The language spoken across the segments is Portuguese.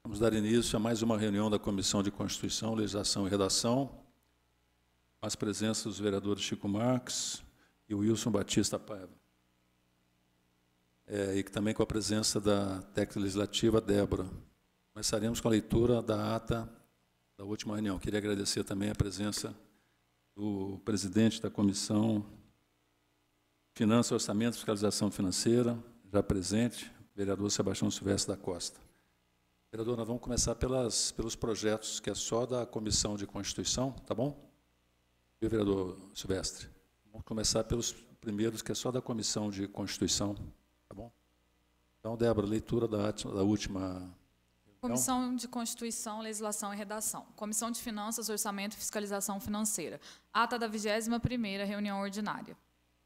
Vamos dar início a mais uma reunião da Comissão de Constituição, Legislação e Redação, com as presenças dos vereadores Chico Marques e Wilson Batista Paiva. E também com a presença da técnica legislativa, Débora. Começaremos com a leitura da ata da última reunião. Queria agradecer também a presença do presidente da Comissão Finanças, Orçamento e Fiscalização Financeira, já presente, vereador Sebastião Silvestre da Costa. Vereador, nós vamos começar pelos projetos, que é só da Comissão de Constituição, tá bom? E o vereador Silvestre? Vamos começar pelos primeiros, que é só da Comissão de Constituição, tá bom? Então, Débora, leitura da última... Comissão de Constituição, Legislação e Redação. Comissão de Finanças, Orçamento e Fiscalização Financeira. Ata da 21ª reunião ordinária.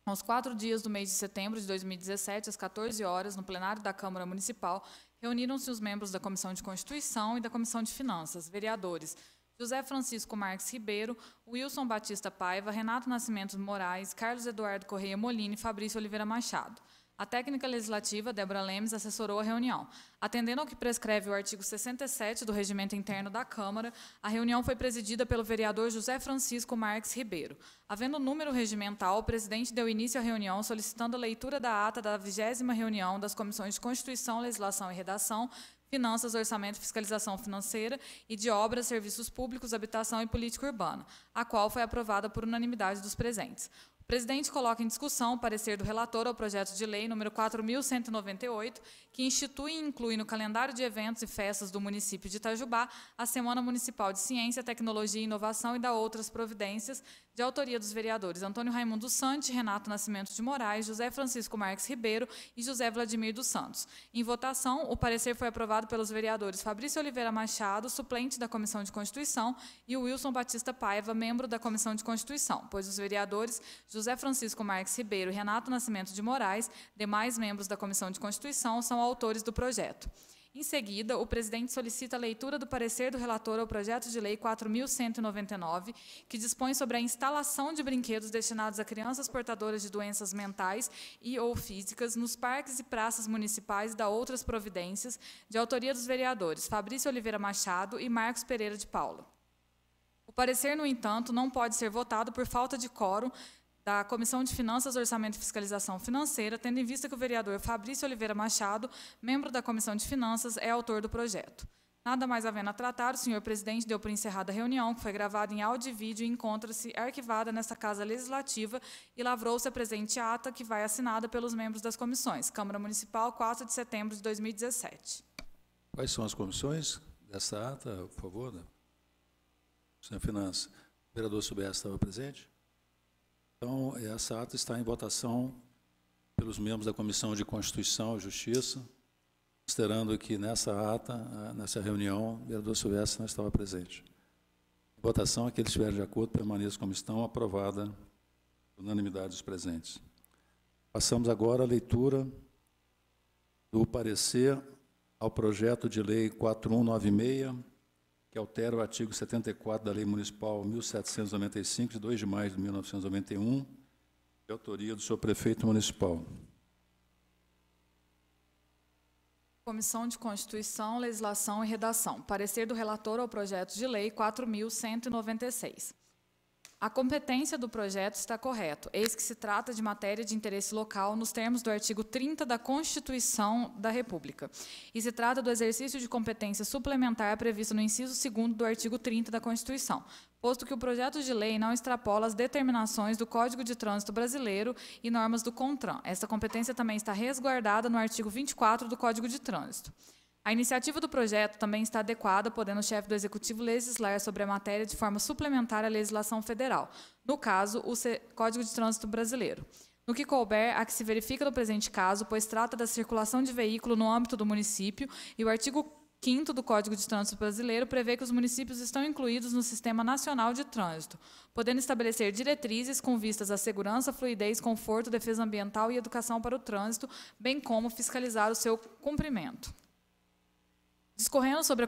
Aos 4 dias do mês de setembro de 2017, às 14 horas, no plenário da Câmara Municipal, reuniram-se os membros da Comissão de Constituição e da Comissão de Finanças, vereadores José Francisco Marques Ribeiro, Wilson Batista Paiva, Renato Nascimento Moraes, Carlos Eduardo Correia Molina e Fabrício Oliveira Machado. A técnica legislativa, Débora Lemes, assessorou a reunião. Atendendo ao que prescreve o artigo 67 do Regimento Interno da Câmara, a reunião foi presidida pelo vereador José Francisco Marques Ribeiro. Havendo número regimental, o presidente deu início à reunião solicitando a leitura da ata da 20ª reunião das Comissões de Constituição, Legislação e Redação, Finanças, Orçamento e Fiscalização Financeira e de Obras, Serviços Públicos, Habitação e Política Urbana, a qual foi aprovada por unanimidade dos presentes. O presidente coloca em discussão o parecer do relator ao projeto de lei número 4.198, que institui e inclui no calendário de eventos e festas do município de Itajubá a Semana Municipal de Ciência, Tecnologia e Inovação e da outras providências, de autoria dos vereadores Antônio Raimundo Santi, Renato Nascimento de Moraes, José Francisco Marques Ribeiro e José Vladimir dos Santos. Em votação, o parecer foi aprovado pelos vereadores Fabrício Oliveira Machado, suplente da Comissão de Constituição, e o Wilson Batista Paiva, membro da Comissão de Constituição, pois os vereadores José Francisco Marques Ribeiro e Renato Nascimento de Moraes, demais membros da Comissão de Constituição, são autores do projeto. Em seguida, o presidente solicita a leitura do parecer do relator ao projeto de lei 4.199, que dispõe sobre a instalação de brinquedos destinados a crianças portadoras de doenças mentais e ou físicas nos parques e praças municipais e da outras providências, de autoria dos vereadores Fabrício Oliveira Machado e Marcos Pereira de Paula. O parecer, no entanto, não pode ser votado por falta de quórum da Comissão de Finanças, Orçamento e Fiscalização Financeira, tendo em vista que o vereador Fabrício Oliveira Machado, membro da Comissão de Finanças, é autor do projeto. Nada mais havendo a tratar, o senhor presidente deu por encerrada a reunião, que foi gravada em áudio e vídeo e encontra-se arquivada nesta Casa Legislativa e lavrou-se a presente ata, que vai assinada pelos membros das comissões. Câmara Municipal, 4 de setembro de 2017. Quais são as comissões dessa ata, por favor? Senhor Finanças. O vereador Silvestre estava presente? Então, essa ata está em votação pelos membros da Comissão de Constituição e Justiça, considerando que nessa ata, nessa reunião, o vereador Silvestre não estava presente. Em votação, aqueles que estiverem de acordo, permaneçam como estão, aprovada por unanimidade dos presentes. Passamos agora à leitura do parecer ao projeto de lei 4196, que altera o artigo 74 da Lei Municipal 1795, de 2 de maio de 1991, de autoria do senhor prefeito municipal. Comissão de Constituição, Legislação e Redação. Parecer do relator ao projeto de lei 4.196. A competência do projeto está correto, eis que se trata de matéria de interesse local nos termos do artigo 30 da Constituição da República, e se trata do exercício de competência suplementar previsto no inciso 2º do artigo 30 da Constituição, posto que o projeto de lei não extrapola as determinações do Código de Trânsito Brasileiro e normas do CONTRAN. Esta competência também está resguardada no artigo 24 do Código de Trânsito. A iniciativa do projeto também está adequada, podendo o chefe do Executivo legislar sobre a matéria de forma suplementar à legislação federal, no caso, o Código de Trânsito Brasileiro. No que couber, a que se verifica no presente caso, pois trata da circulação de veículo no âmbito do município, e o artigo 5º do Código de Trânsito Brasileiro prevê que os municípios estão incluídos no Sistema Nacional de Trânsito, podendo estabelecer diretrizes com vistas à segurança, fluidez, conforto, defesa ambiental e educação para o trânsito, bem como fiscalizar o seu cumprimento. Discorrendo sobre a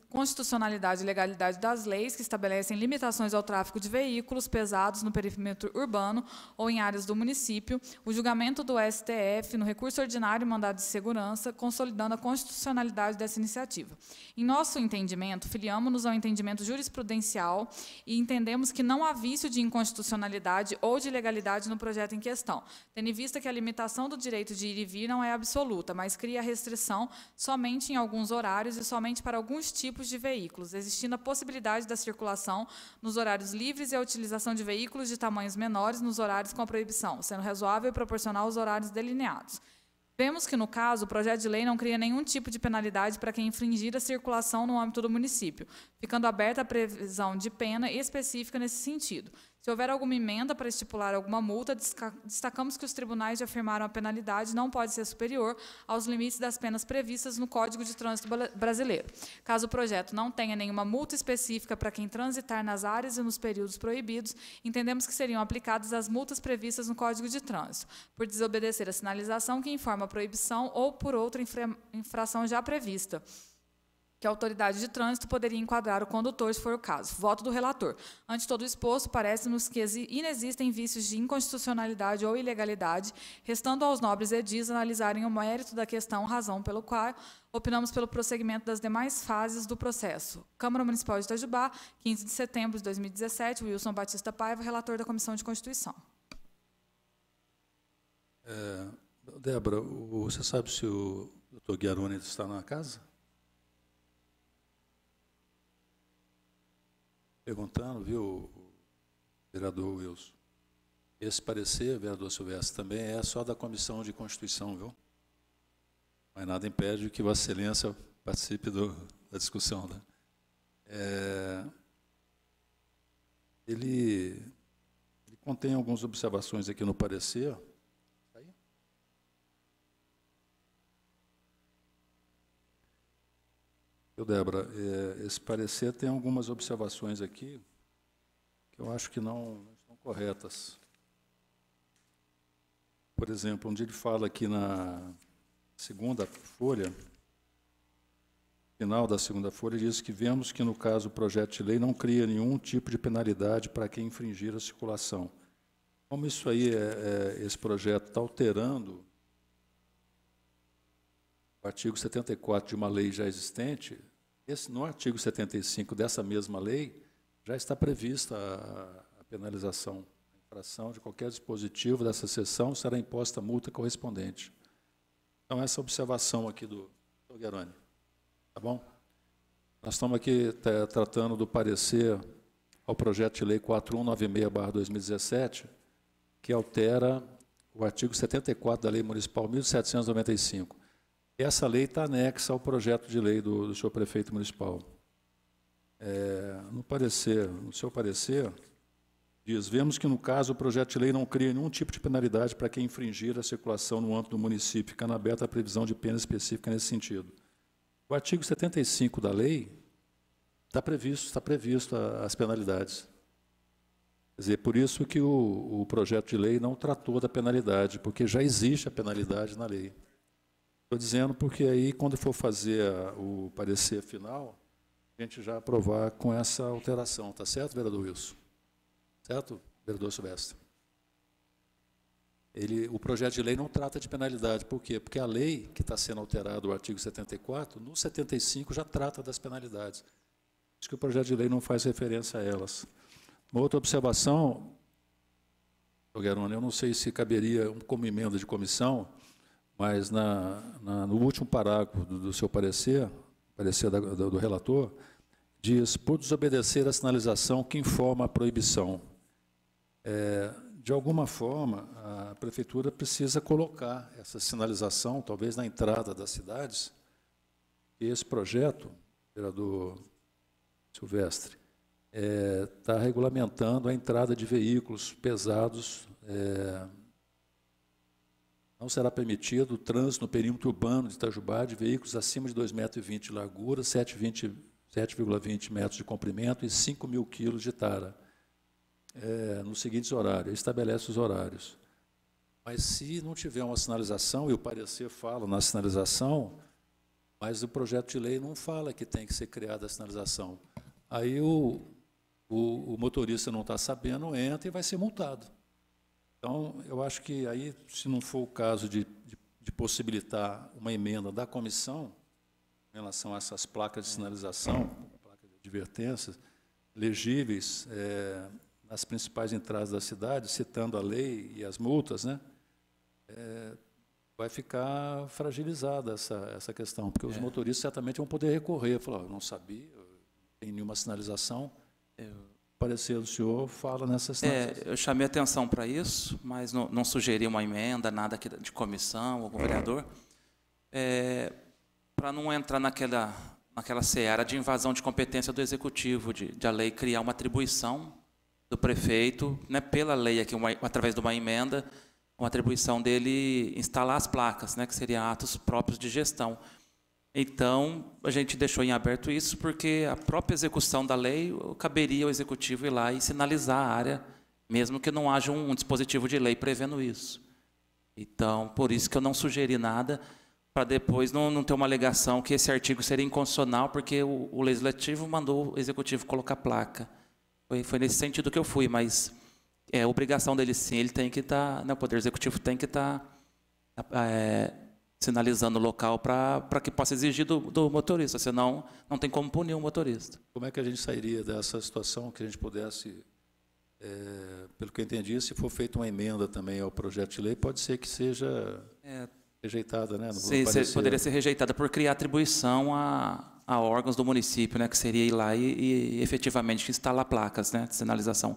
constitucionalidade e legalidade das leis que estabelecem limitações ao tráfego de veículos pesados no perímetro urbano ou em áreas do município, o julgamento do STF no recurso ordinário e mandado de segurança, consolidando a constitucionalidade dessa iniciativa. Em nosso entendimento, filiamos-nos ao entendimento jurisprudencial e entendemos que não há vício de inconstitucionalidade ou de ilegalidade no projeto em questão, tendo em vista que a limitação do direito de ir e vir não é absoluta, mas cria restrição somente em alguns horários e somente para alguns tipos de veículos, existindo a possibilidade da circulação nos horários livres e a utilização de veículos de tamanhos menores nos horários com a proibição, sendo razoável e proporcional aos horários delineados. Vemos que, no caso, o projeto de lei não cria nenhum tipo de penalidade para quem infringir a circulação no âmbito do município, ficando aberta a previsão de pena específica nesse sentido. Se houver alguma emenda para estipular alguma multa, destacamos que os tribunais já afirmaram a penalidade não pode ser superior aos limites das penas previstas no Código de Trânsito Brasileiro. Caso o projeto não tenha nenhuma multa específica para quem transitar nas áreas e nos períodos proibidos, entendemos que seriam aplicadas as multas previstas no Código de Trânsito, por desobedecer a sinalização que informa a proibição ou por outra infração já prevista, que a autoridade de trânsito poderia enquadrar o condutor, se for o caso. Voto do relator. Ante todo o exposto, parece-nos que inexistem vícios de inconstitucionalidade ou ilegalidade, restando aos nobres edis analisarem o mérito da questão, razão pelo qual opinamos pelo prosseguimento das demais fases do processo. Câmara Municipal de Itajubá, 15 de setembro de 2017, Wilson Batista Paiva, relator da Comissão de Constituição. Débora, você sabe se o doutor Guiaroni está na casa? Perguntando, viu, o vereador Wilson? Esse parecer, vereador Silvestre, também é só da Comissão de Constituição, viu? Mas nada impede que Vossa Excelência participe da discussão, né? Ele contém algumas observações aqui no parecer. Débora, esse parecer tem algumas observações aqui que eu acho que não estão corretas. Por exemplo, onde ele fala aqui na segunda folha, final da segunda folha, diz que vemos que, no caso, o projeto de lei não cria nenhum tipo de penalidade para quem infringir a circulação. Como isso aí, esse projeto está alterando o artigo 74 de uma lei já existente, no artigo 75 dessa mesma lei, já está prevista a penalização. A infração de qualquer dispositivo dessa seção será imposta multa correspondente. Então, essa observação aqui do Dr. Guiaroni. Tá bom? Nós estamos aqui tratando do parecer ao projeto de lei 4196/2017, que altera o artigo 74 da Lei Municipal 1795. Essa lei está anexa ao projeto de lei do senhor prefeito municipal. No seu parecer, diz, vemos que, no caso, o projeto de lei não cria nenhum tipo de penalidade para quem infringir a circulação no âmbito do município, ficando aberta a previsão de pena específica nesse sentido. O artigo 75 da lei está previsto as penalidades. Quer dizer, por isso que o projeto de lei não tratou da penalidade, porque já existe a penalidade na lei. Estou dizendo porque aí, quando for fazer o parecer final, a gente já aprovar com essa alteração. Está certo, vereador Wilson? Certo, vereador Silvestre? O projeto de lei não trata de penalidade. Por quê? Porque a lei que está sendo alterada, o artigo 74, no 75 já trata das penalidades. Por isso que o projeto de lei não faz referência a elas. Uma outra observação, doutor Guiaroni, eu não sei se caberia como emenda de comissão, mas no último parágrafo do seu parecer do relator, diz, por desobedecer a sinalização que informa a proibição. De alguma forma, a prefeitura precisa colocar essa sinalização, talvez na entrada das cidades, e esse projeto, vereador Silvestre, está regulamentando a entrada de veículos pesados. Não será permitido o trânsito no perímetro urbano de Itajubá de veículos acima de 2,20 metros de largura, 7,20 metros de comprimento e 5.000 quilos de tara. Nos seguintes horários, estabelece os horários. Mas se não tiver uma sinalização, e o parecer fala na sinalização, Mas o projeto de lei não fala que tem que ser criada a sinalização. Aí o motorista não está sabendo, entra e vai ser multado. Então, eu acho que aí, se não for o caso de possibilitar uma emenda da comissão em relação a essas placas de sinalização, placas de advertências, legíveis nas principais entradas da cidade, citando a lei e as multas, né? Vai ficar fragilizada essa questão, porque os motoristas certamente vão poder recorrer, falar, eu não sabia, não tem nenhuma sinalização. O parecer do senhor fala nessa sinalização. Eu chamei atenção para isso, mas não sugeri uma emenda, nada aqui de comissão, algum vereador, para não entrar naquela seara de invasão de competência do Executivo, de a lei criar uma atribuição do prefeito, né, pela lei, aqui, através de uma emenda, uma atribuição dele instalar as placas, né, que seriam atos próprios de gestão. Então, a gente deixou em aberto isso porque a própria execução da lei caberia ao Executivo ir lá e sinalizar a área, mesmo que não haja um dispositivo de lei prevendo isso. Então, por isso que eu não sugeri nada, para depois não ter uma alegação que esse artigo seria inconstitucional, porque o Legislativo mandou o Executivo colocar placa. Foi nesse sentido que eu fui, mas é obrigação dele sim, ele tem que estar, né, o Poder Executivo tem que estar sinalizando o local para que possa exigir do motorista, senão não tem como punir o motorista. Como é que a gente sairia dessa situação que a gente pudesse, pelo que eu entendi, se for feita uma emenda também ao projeto de lei, pode ser que seja rejeitada, né? Sim, poderia ser rejeitada por criar atribuição a órgãos do município, né, que seria ir lá e efetivamente instalar placas, né, de sinalização.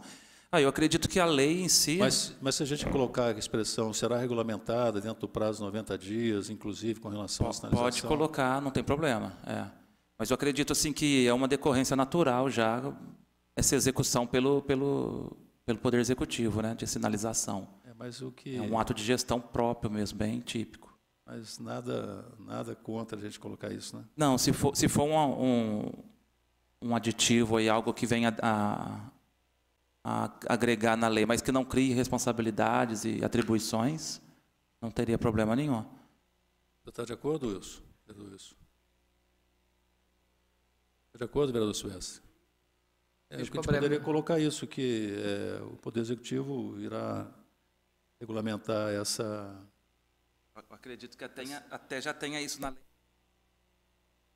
Eu acredito que a lei em si... Mas se a gente colocar a expressão, será regulamentada dentro do prazo de 90 dias, inclusive com relação à sinalização? Pode colocar, não tem problema. Mas eu acredito assim, que é uma decorrência natural já essa execução pelo Poder Executivo, né, de sinalização. Mas o que... É um ato de gestão próprio mesmo, bem típico. Mas nada contra a gente colocar isso, né? Não, se for um aditivo aí, algo que venha a agregar na lei, mas que não crie responsabilidades e atribuições, não teria problema nenhum. Você está de acordo, Wilson? Está de acordo, vereador Silvestre? A gente poderia colocar isso, que o Poder Executivo irá regulamentar essa... Eu acredito que até já tenha isso na lei.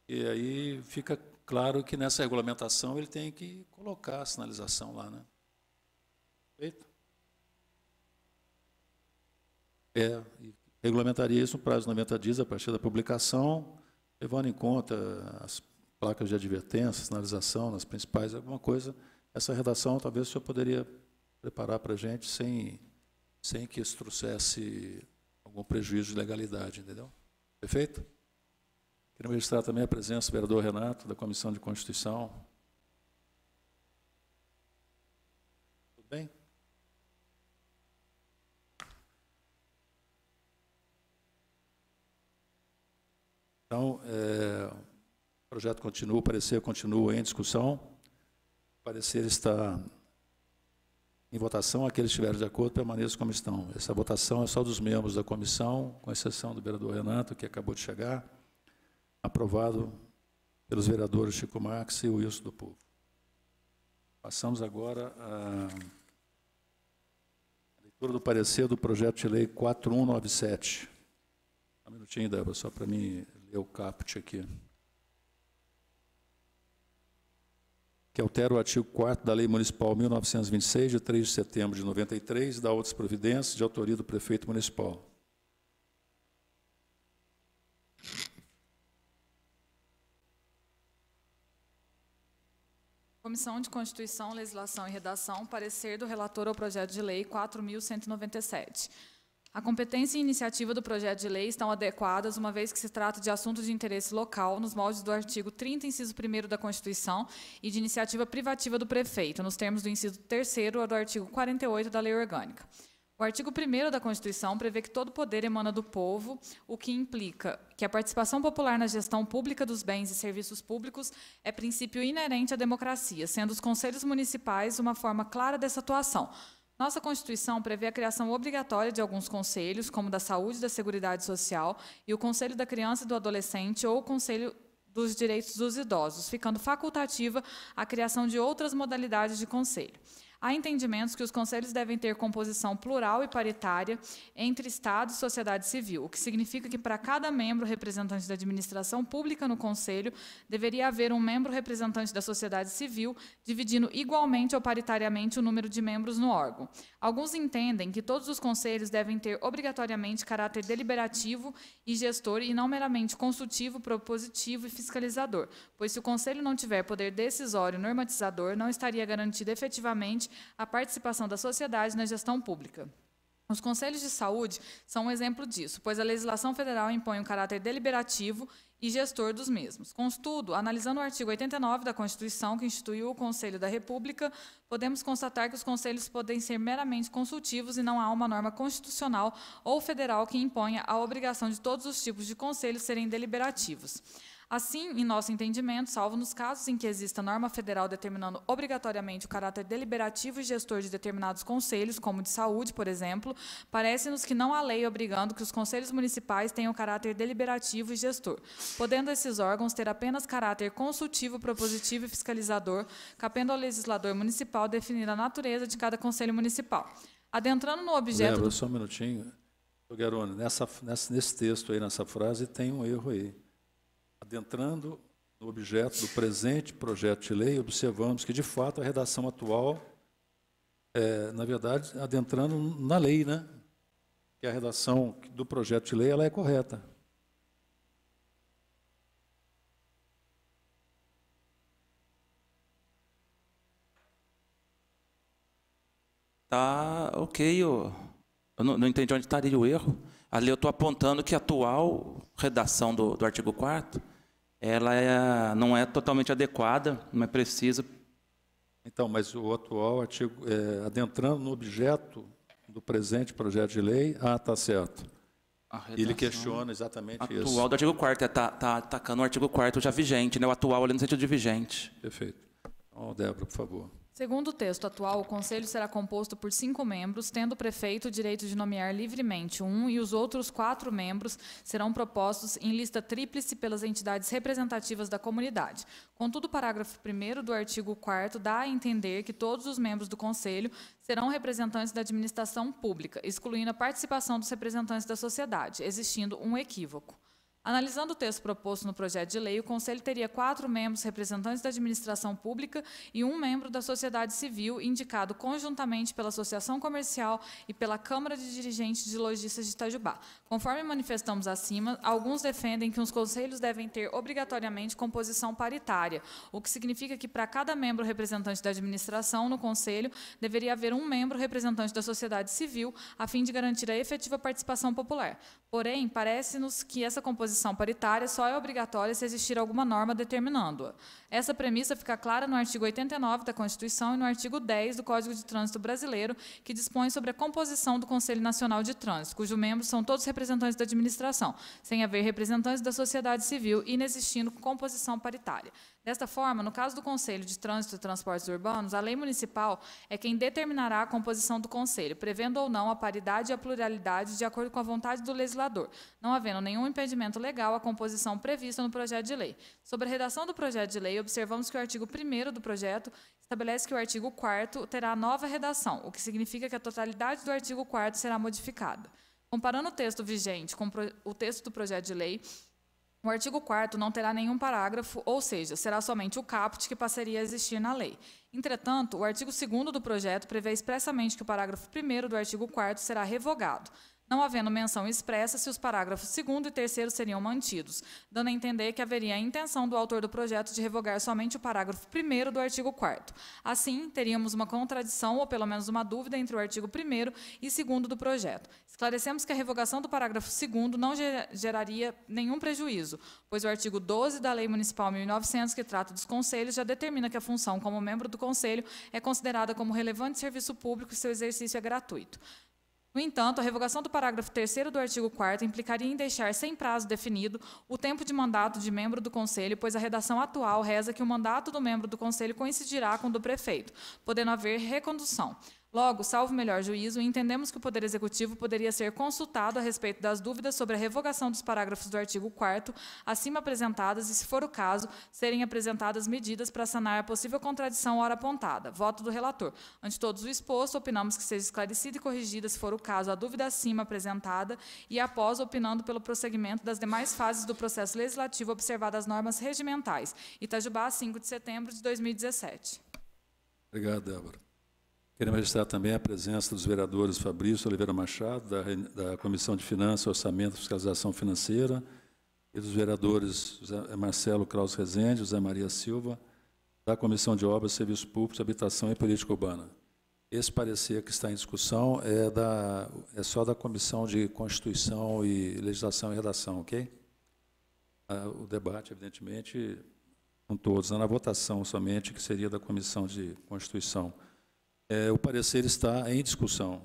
E aí fica claro que nessa regulamentação ele tem que colocar a sinalização lá, né? Perfeito? E regulamentaria isso no prazo de 90 dias a partir da publicação, levando em conta as placas de advertência, sinalização nas principais, alguma coisa. Essa redação talvez o senhor poderia preparar para a gente sem que isso trouxesse algum prejuízo de legalidade, entendeu? Perfeito? Quero registrar também a presença do vereador Renato, da Comissão de Constituição. Tudo bem? Então, o projeto continua, o parecer continua em discussão. O parecer está em votação. Aqueles que estiverem de acordo, permaneçam como estão. Essa votação é só dos membros da comissão, com exceção do vereador Renato, que acabou de chegar. Aprovado pelos vereadores Chico Marques e Wilson do Povo. Passamos agora à leitura do parecer do projeto de lei 4197. Um minutinho, Débora, só para mim ler o caput aqui. Que altera o artigo 4º da Lei Municipal 1926, de 3 de setembro de 93, e dá outras providências de autoria do prefeito municipal. Comissão de Constituição, Legislação e Redação, parecer do relator ao projeto de lei 4.197. A competência e iniciativa do projeto de lei estão adequadas, uma vez que se trata de assuntos de interesse local, nos moldes do artigo 30, inciso 1º da Constituição, e de iniciativa privativa do prefeito, nos termos do inciso 3º do artigo 48 da Lei Orgânica. O artigo 1º da Constituição prevê que todo poder emana do povo, o que implica que a participação popular na gestão pública dos bens e serviços públicos é princípio inerente à democracia, sendo os conselhos municipais uma forma clara dessa atuação, Nossa Constituição prevê a criação obrigatória de alguns conselhos, como o da Saúde e da Seguridade Social, e o Conselho da Criança e do Adolescente ou o Conselho dos Direitos dos Idosos, ficando facultativa a criação de outras modalidades de conselho. Há entendimentos que os conselhos devem ter composição plural e paritária entre Estado e sociedade civil, o que significa que, para cada membro representante da administração pública no conselho, deveria haver um membro representante da sociedade civil, dividindo igualmente ou paritariamente o número de membros no órgão. Alguns entendem que todos os conselhos devem ter obrigatoriamente caráter deliberativo e gestor, e não meramente consultivo, propositivo e fiscalizador, pois se o conselho não tiver poder decisório normatizador, não estaria garantida efetivamente a participação da sociedade na gestão pública. Os conselhos de saúde são um exemplo disso, pois a legislação federal impõe um caráter deliberativo e gestor dos mesmos. Contudo, analisando o artigo 89 da Constituição, que instituiu o Conselho da República, podemos constatar que os conselhos podem ser meramente consultivos e não há uma norma constitucional ou federal que imponha a obrigação de todos os tipos de conselhos serem deliberativos. Assim, em nosso entendimento, salvo nos casos em que exista norma federal determinando obrigatoriamente o caráter deliberativo e gestor de determinados conselhos, como de saúde, por exemplo, parece-nos que não há lei obrigando que os conselhos municipais tenham caráter deliberativo e gestor, podendo esses órgãos ter apenas caráter consultivo, propositivo e fiscalizador, cabendo ao legislador municipal definir a natureza de cada conselho municipal. Adentrando no objeto... Lembra, só um minutinho. Garone, nesse texto aí, nessa frase, tem um erro aí. Adentrando no objeto do presente projeto de lei, observamos que, de fato, a redação atual, na verdade, adentrando na lei, né? Que a redação do projeto de lei ela é correta. Tá ok, eu não entendi onde estaria o erro. Ali eu estou apontando que a atual redação do artigo 4º, ela não é totalmente adequada, não é precisa. Então, mas o atual artigo, adentrando no objeto do presente projeto de lei, está certo. Ele questiona exatamente atual isso. Atual do artigo 4º, está atacando o artigo 4º já vigente, né? O atual ali no sentido de vigente. Perfeito. Então, Débora, por favor. Segundo o texto atual, o Conselho será composto por 5 membros, tendo o prefeito o direito de nomear livremente um, e os outros 4 membros serão propostos em lista tríplice pelas entidades representativas da comunidade. Contudo, o parágrafo 1º do artigo 4º dá a entender que todos os membros do Conselho serão representantes da administração pública, excluindo a participação dos representantes da sociedade, existindo um equívoco. Analisando o texto proposto no projeto de lei, o Conselho teria 4 membros representantes da administração pública e 1 membro da sociedade civil, indicado conjuntamente pela Associação Comercial e pela Câmara de Dirigentes de Lojistas de Itajubá. Conforme manifestamos acima, alguns defendem que os conselhos devem ter obrigatoriamente composição paritária, o que significa que, para cada membro representante da administração no Conselho, deveria haver 1 membro representante da sociedade civil, a fim de garantir a efetiva participação popular. Porém, parece-nos que essa composição paritária só é obrigatória se existir alguma norma determinando-a. Essa premissa fica clara no artigo 89 da Constituição e no artigo 10 do Código de Trânsito Brasileiro, que dispõe sobre a composição do Conselho Nacional de Trânsito, cujos membros são todos representantes da administração, sem haver representantes da sociedade civil e inexistindo composição paritária. Desta forma, no caso do Conselho de Trânsito e Transportes Urbanos, a lei municipal é quem determinará a composição do Conselho, prevendo ou não a paridade e a pluralidade de acordo com a vontade do legislador, não havendo nenhum impedimento legal à composição prevista no projeto de lei. Sobre a redação do projeto de lei, observamos que o artigo 1º do projeto estabelece que o artigo 4º terá nova redação, o que significa que a totalidade do artigo 4º será modificada. Comparando o texto vigente com o texto do projeto de lei, o artigo 4º não terá nenhum parágrafo, ou seja, será somente o caput que passaria a existir na lei. Entretanto, o artigo 2º do projeto prevê expressamente que o parágrafo 1º do artigo 4º será revogado, não havendo menção expressa se os parágrafos 2º e 3º seriam mantidos, dando a entender que haveria a intenção do autor do projeto de revogar somente o parágrafo 1º do artigo 4º. Assim, teríamos uma contradição, ou pelo menos uma dúvida, entre o artigo 1º e 2º do projeto. Esclarecemos que a revogação do parágrafo 2º não geraria nenhum prejuízo, pois o artigo 12 da Lei Municipal 1900, que trata dos conselhos, já determina que a função como membro do conselho é considerada como relevante serviço público e seu exercício é gratuito. No entanto, a revogação do parágrafo 3º do artigo 4º implicaria em deixar sem prazo definido o tempo de mandato de membro do Conselho, pois a redação atual reza que o mandato do membro do Conselho coincidirá com o do prefeito, podendo haver recondução. Logo, salvo melhor juízo, entendemos que o Poder Executivo poderia ser consultado a respeito das dúvidas sobre a revogação dos parágrafos do artigo 4º acima apresentadas e, se for o caso, serem apresentadas medidas para sanar a possível contradição ora apontada. Voto do relator. Ante todos o exposto, opinamos que seja esclarecida e corrigida, se for o caso, a dúvida acima apresentada e, após, opinando pelo prosseguimento das demais fases do processo legislativo observadas as normas regimentais. Itajubá, 5 de setembro de 2017. Obrigado, Débora. Queremos registrar também a presença dos vereadores Fabrício Oliveira Machado, da Comissão de Finanças, Orçamento e Fiscalização Financeira, e dos vereadores Marcelo Kraus Rezende, José Maria Silva, da Comissão de Obras, Serviços Públicos, Habitação e Política Urbana. Esse parecer que está em discussão é só da Comissão de Constituição e Legislação e Redação, ok? O debate, evidentemente, com todos, na votação somente, que seria da Comissão de Constituição. O parecer está em discussão.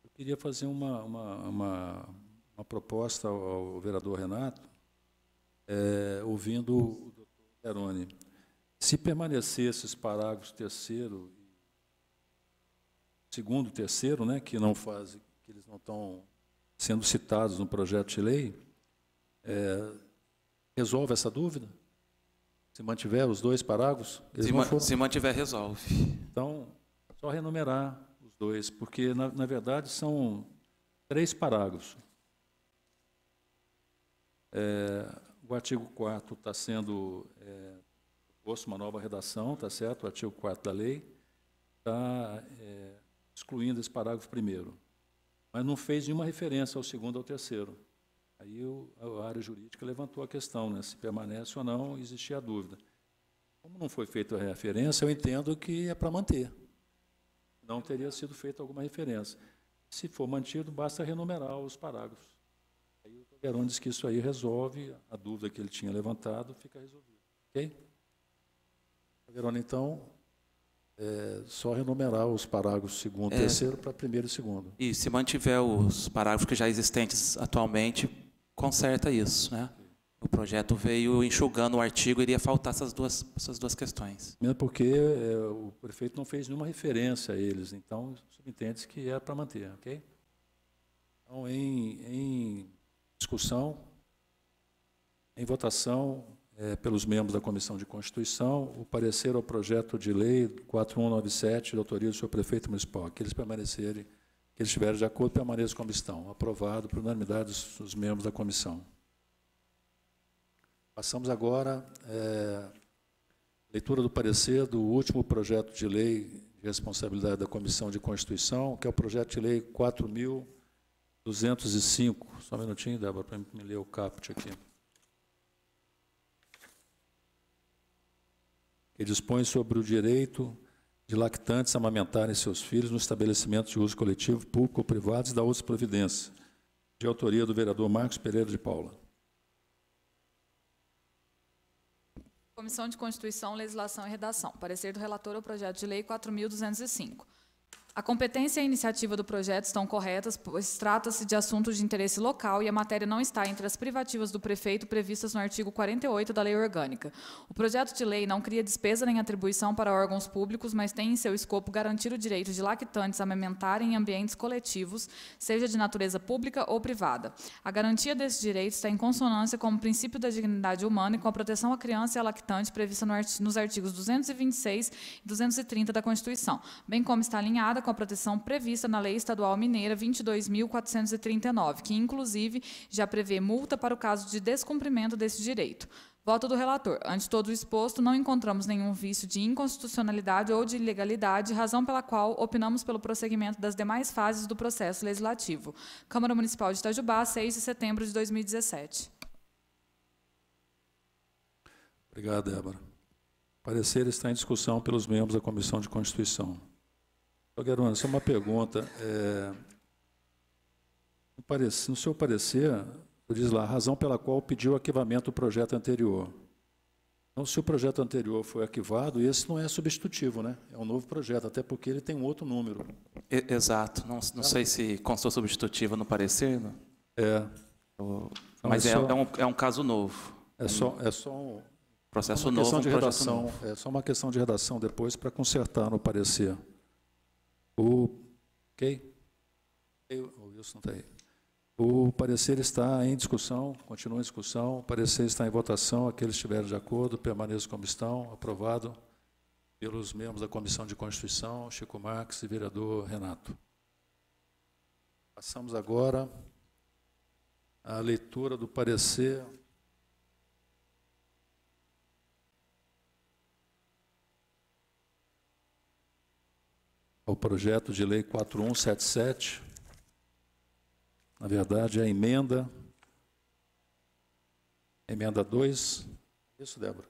Eu queria fazer uma proposta ao vereador Renato, ouvindo o doutor Peroni. Se permanecer esses parágrafos 3º, 2º e 3º, né, que eles não estão sendo citados no projeto de lei, resolve essa dúvida? Se mantiver os 2 parágrafos? Se mantiver, resolve. Então, só renumerar os 2, porque, na verdade, são 3 parágrafos. O artigo 4º está sendo proposto uma nova redação, está certo? O artigo 4º da lei está excluindo esse parágrafo 1º, mas não fez nenhuma referência ao 2º ou ao 3º. Aí a área jurídica levantou a questão, né, se permanece ou não, existia a dúvida. Como não foi feita a referência, eu entendo que é para manter. Não teria sido feita alguma referência. Se for mantido, basta renumerar os parágrafos. Aí o Toguerão diz que isso aí resolve a dúvida que ele tinha levantado, fica resolvido. Ok? Toguerão, então, só renumerar os parágrafos 2º e 3º para 1º e 2º. E se mantiver os parágrafos que já existentes atualmente, conserta isso, né? O projeto veio enxugando o artigo, iria faltar essas duas questões. Mesmo porque o prefeito não fez nenhuma referência a eles, então subentende-se que é para manter, ok? Então, em discussão, em votação, pelos membros da Comissão de Constituição, o parecer ao projeto de lei 4197, de autoria do senhor prefeito municipal, que eles permanecerem, que eles estiverem de acordo, permaneçam como estão. Aprovado por unanimidade dos membros da comissão. Passamos agora à leitura do parecer do último projeto de lei de responsabilidade da Comissão de Constituição, que é o projeto de lei 4.205. Só um minutinho, Débora, para me ler o caput aqui. Que dispõe sobre o direito de lactantes a amamentarem seus filhos no estabelecimento de uso coletivo, público ou privado e da outras providências, de autoria do vereador Marcos Pereira de Paula. Comissão de Constituição, Legislação e Redação. Parecer do relator ao projeto de lei 4.205. A competência e a iniciativa do projeto estão corretas, pois trata-se de assuntos de interesse local e a matéria não está entre as privativas do prefeito previstas no artigo 48 da Lei Orgânica. O projeto de lei não cria despesa nem atribuição para órgãos públicos, mas tem em seu escopo garantir o direito de lactantes a amamentarem em ambientes coletivos, seja de natureza pública ou privada. A garantia desse direito está em consonância com o princípio da dignidade humana e com a proteção à criança e à lactante prevista nos artigos 226 e 230 da Constituição, bem como está alinhada com a proteção prevista na Lei Estadual Mineira 22.439, que, inclusive, já prevê multa para o caso de descumprimento desse direito. Voto do relator. Ante todo o exposto, não encontramos nenhum vício de inconstitucionalidade ou de ilegalidade, razão pela qual opinamos pelo prosseguimento das demais fases do processo legislativo. Câmara Municipal de Itajubá, 6 de setembro de 2017. Obrigado, Débora. O parecer está em discussão pelos membros da Comissão de Constituição. Toguerão, essa é uma pergunta. No seu parecer, diz lá, a razão pela qual pediu arquivamento do projeto anterior. Então, se o projeto anterior foi arquivado, esse não é substitutivo, né? É um novo projeto, até porque ele tem um outro número. Exato. Não sei se constou substitutiva no parecer. Não? Então, mas é um caso novo. É só um processo novo. De redação, é só uma questão de redação depois para consertar no parecer. Ok? O Wilson está aí. O parecer está em discussão, continua em discussão. O parecer está em votação. Aqueles que estiverem de acordo, permaneçam como estão. Aprovado pelos membros da Comissão de Constituição, Chico Marques e vereador Renato. Passamos agora à leitura do parecer ao projeto de lei 4177. Na verdade, é a emenda 2. Isso, Débora?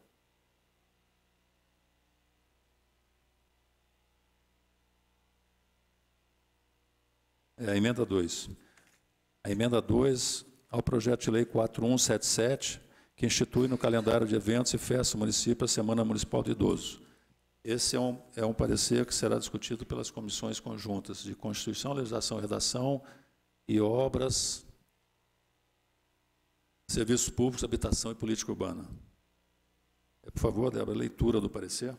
É a emenda 2. A emenda 2 ao projeto de lei 4177, que institui no calendário de eventos e festas do município a Semana Municipal do Idoso. Esse é um parecer que será discutido pelas comissões conjuntas de Constituição, Legislação e Redação e Obras, Serviços Públicos, Habitação e Política Urbana. Por favor, Débora, leitura do parecer.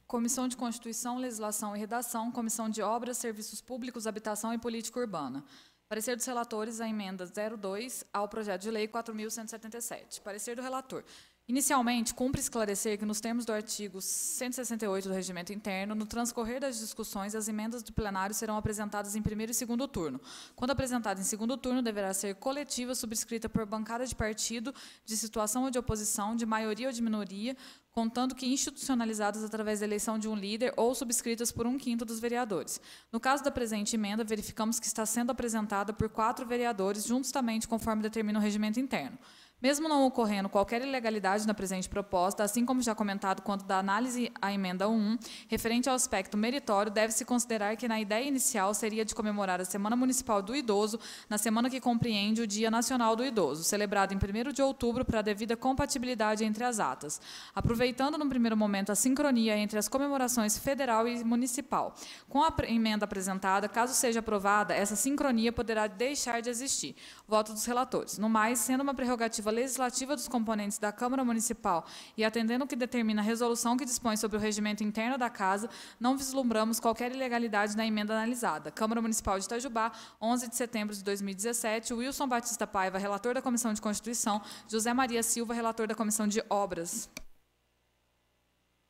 Comissão de Constituição, Legislação e Redação, Comissão de Obras, Serviços Públicos, Habitação e Política Urbana. Parecer dos relatores, a emenda 02 ao projeto de lei 4.177. Parecer do relator. Inicialmente, cumpre esclarecer que, nos termos do artigo 168 do Regimento Interno, no transcorrer das discussões, as emendas do plenário serão apresentadas em primeiro e segundo turno. Quando apresentada em segundo turno, deverá ser coletiva, subscrita por bancada de partido, de situação ou de oposição, de maioria ou de minoria, contando que institucionalizadas através da eleição de um líder ou subscritas por 1/5 dos vereadores. No caso da presente emenda, verificamos que está sendo apresentada por 4 vereadores, justamente conforme determina o regimento interno. Mesmo não ocorrendo qualquer ilegalidade na presente proposta, assim como já comentado quanto da análise à emenda 1, referente ao aspecto meritório, deve-se considerar que na ideia inicial seria de comemorar a Semana Municipal do Idoso na semana que compreende o Dia Nacional do Idoso, celebrado em 1º de outubro para a devida compatibilidade entre as atas, aproveitando no primeiro momento a sincronia entre as comemorações federal e municipal. Com a emenda apresentada, caso seja aprovada, essa sincronia poderá deixar de existir. Voto dos relatores. No mais, sendo uma prerrogativa legislativa dos componentes da Câmara Municipal e atendendo o que determina a resolução que dispõe sobre o regimento interno da Casa, não vislumbramos qualquer ilegalidade na emenda analisada. Câmara Municipal de Itajubá, 11 de setembro de 2017, Wilson Batista Paiva, relator da Comissão de Constituição, José Maria Silva, relator da Comissão de Obras.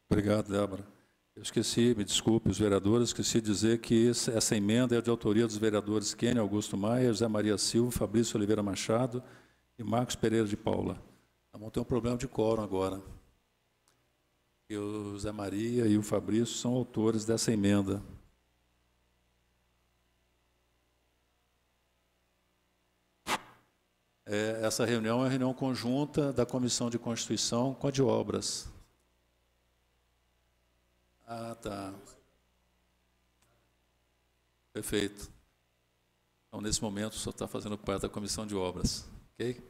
Obrigado, Débora. Eu esqueci, me desculpe, os vereadores, esqueci de dizer que essa emenda é de autoria dos vereadores Kênia Augusto Maia, José Maria Silva, Fabrício Oliveira Machado e Marcos Pereira de Paula. Vamos ter um problema de quórum agora. E o José Maria e o Fabrício são autores dessa emenda. Essa reunião é uma reunião conjunta da Comissão de Constituição com a de Obras. Ah, tá. Perfeito. Então, nesse momento, o senhor está fazendo parte da Comissão de Obras. Ok?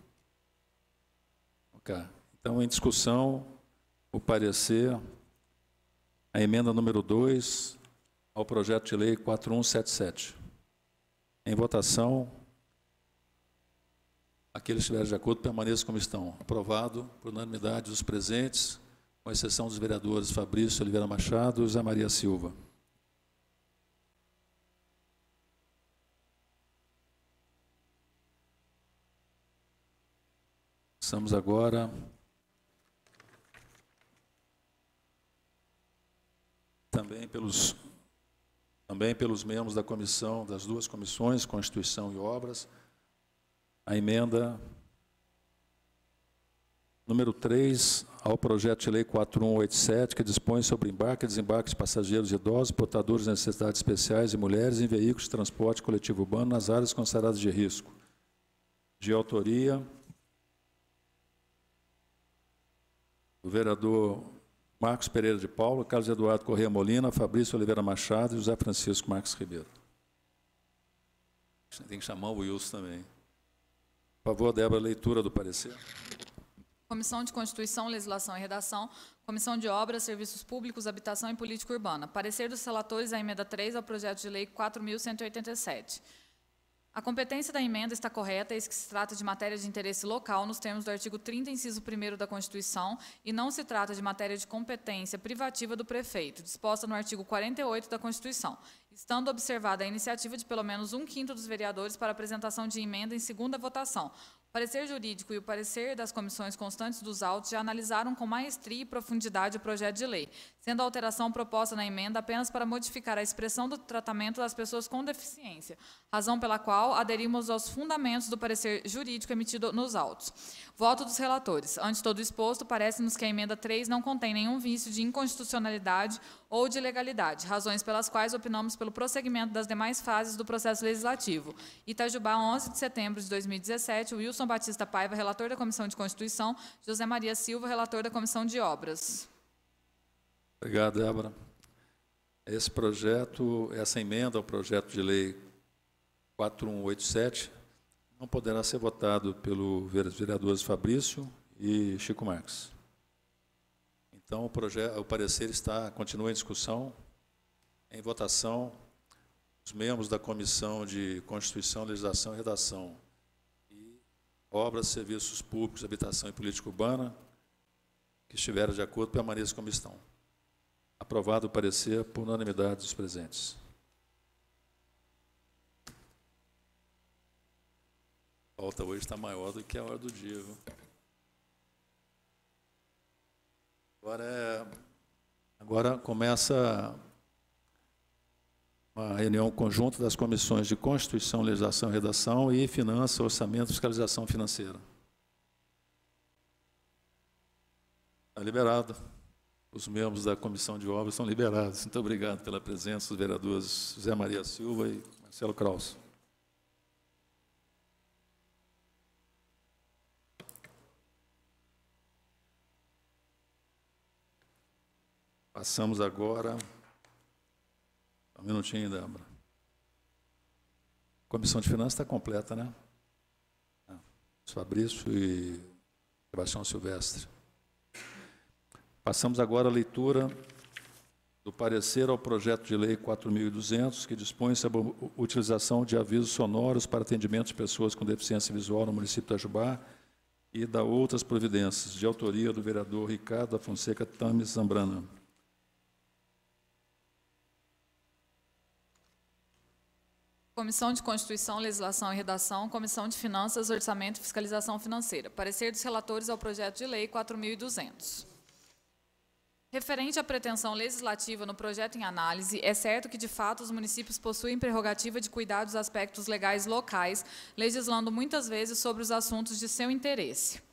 Ok. Então, em discussão, o parecer, a emenda número 2 ao projeto de lei 4177. Em votação, aqueles que estiverem de acordo permaneçam como estão. Aprovado por unanimidade dos presentes, com exceção dos vereadores Fabrício Oliveira Machado e José Maria Silva. Passamos agora também pelos membros da comissão, das duas comissões, Constituição e Obras, a emenda número 3 ao projeto de lei 4187, que dispõe sobre embarque e desembarque de passageiros idosos, portadores de necessidades especiais e mulheres em veículos de transporte coletivo urbano nas áreas consideradas de risco. De autoria do vereador Marcos Pereira de Paula, Carlos Eduardo Corrêa Molina, Fabrício Oliveira Machado e José Francisco Marques Ribeiro. Tem que chamar o Wilson também. Por favor, Débora, leitura do parecer. Comissão de Constituição, Legislação e Redação, Comissão de Obras, Serviços Públicos, Habitação e Política Urbana. Parecer dos relatores, a emenda 3 ao projeto de lei 4.187. A competência da emenda está correta, eis que se trata de matéria de interesse local, nos termos do artigo 30, inciso 1º da Constituição, e não se trata de matéria de competência privativa do prefeito, disposta no artigo 48 da Constituição, estando observada a iniciativa de pelo menos 1/5 dos vereadores para apresentação de emenda em segunda votação. O parecer jurídico e o parecer das comissões constantes dos autos já analisaram com maestria e profundidade o projeto de lei, sendo a alteração proposta na emenda apenas para modificar a expressão do tratamento das pessoas com deficiência, razão pela qual aderimos aos fundamentos do parecer jurídico emitido nos autos. Voto dos relatores. Ante todo exposto, parece-nos que a emenda 3 não contém nenhum vício de inconstitucionalidade ou de ilegalidade, razões pelas quais opinamos pelo prosseguimento das demais fases do processo legislativo. Itajubá, 11 de setembro de 2017, Wilson Batista Paiva, relator da Comissão de Constituição, José Maria Silva, relator da Comissão de Obras. Obrigado, Débora. Esse projeto, essa emenda ao projeto de lei 4187 não poderá ser votado pelos vereadores Fabrício e Chico Marques. Então, o parecer continua em discussão, em votação. Os membros da Comissão de Constituição, Legislação e Redação e Obras, Serviços Públicos, Habitação e Política Urbana, que estiverem de acordo, permaneçam como estão. Aprovado o parecer por unanimidade dos presentes. A pauta hoje está maior do que a hora do dia, viu? Agora começa uma reunião conjunta das comissões de Constituição, Legislação e Redação e Finanças, Orçamento e Fiscalização Financeira. Está liberado. Os membros da Comissão de Obras estão liberados. Muito obrigado pela presença dos vereadores José Maria Silva e Marcelo Kraus. Passamos agora... Um minutinho, Débora. A Comissão de Finanças está completa, né? Fabrício e Sebastião Silvestre. Passamos agora à leitura do parecer ao projeto de lei 4.200, que dispõe sobre a utilização de avisos sonoros para atendimento de pessoas com deficiência visual no município de Itajubá e da outras providências, de autoria do vereador Ricardo da Fonseca Tames Zambrana. Comissão de Constituição, Legislação e Redação, Comissão de Finanças, Orçamento e Fiscalização Financeira. Parecer dos relatores ao projeto de lei 4.200. Referente à pretensão legislativa no projeto em análise, é certo que, de fato, os municípios possuem prerrogativa de cuidar dos aspectos legais locais, legislando muitas vezes sobre os assuntos de seu interesse.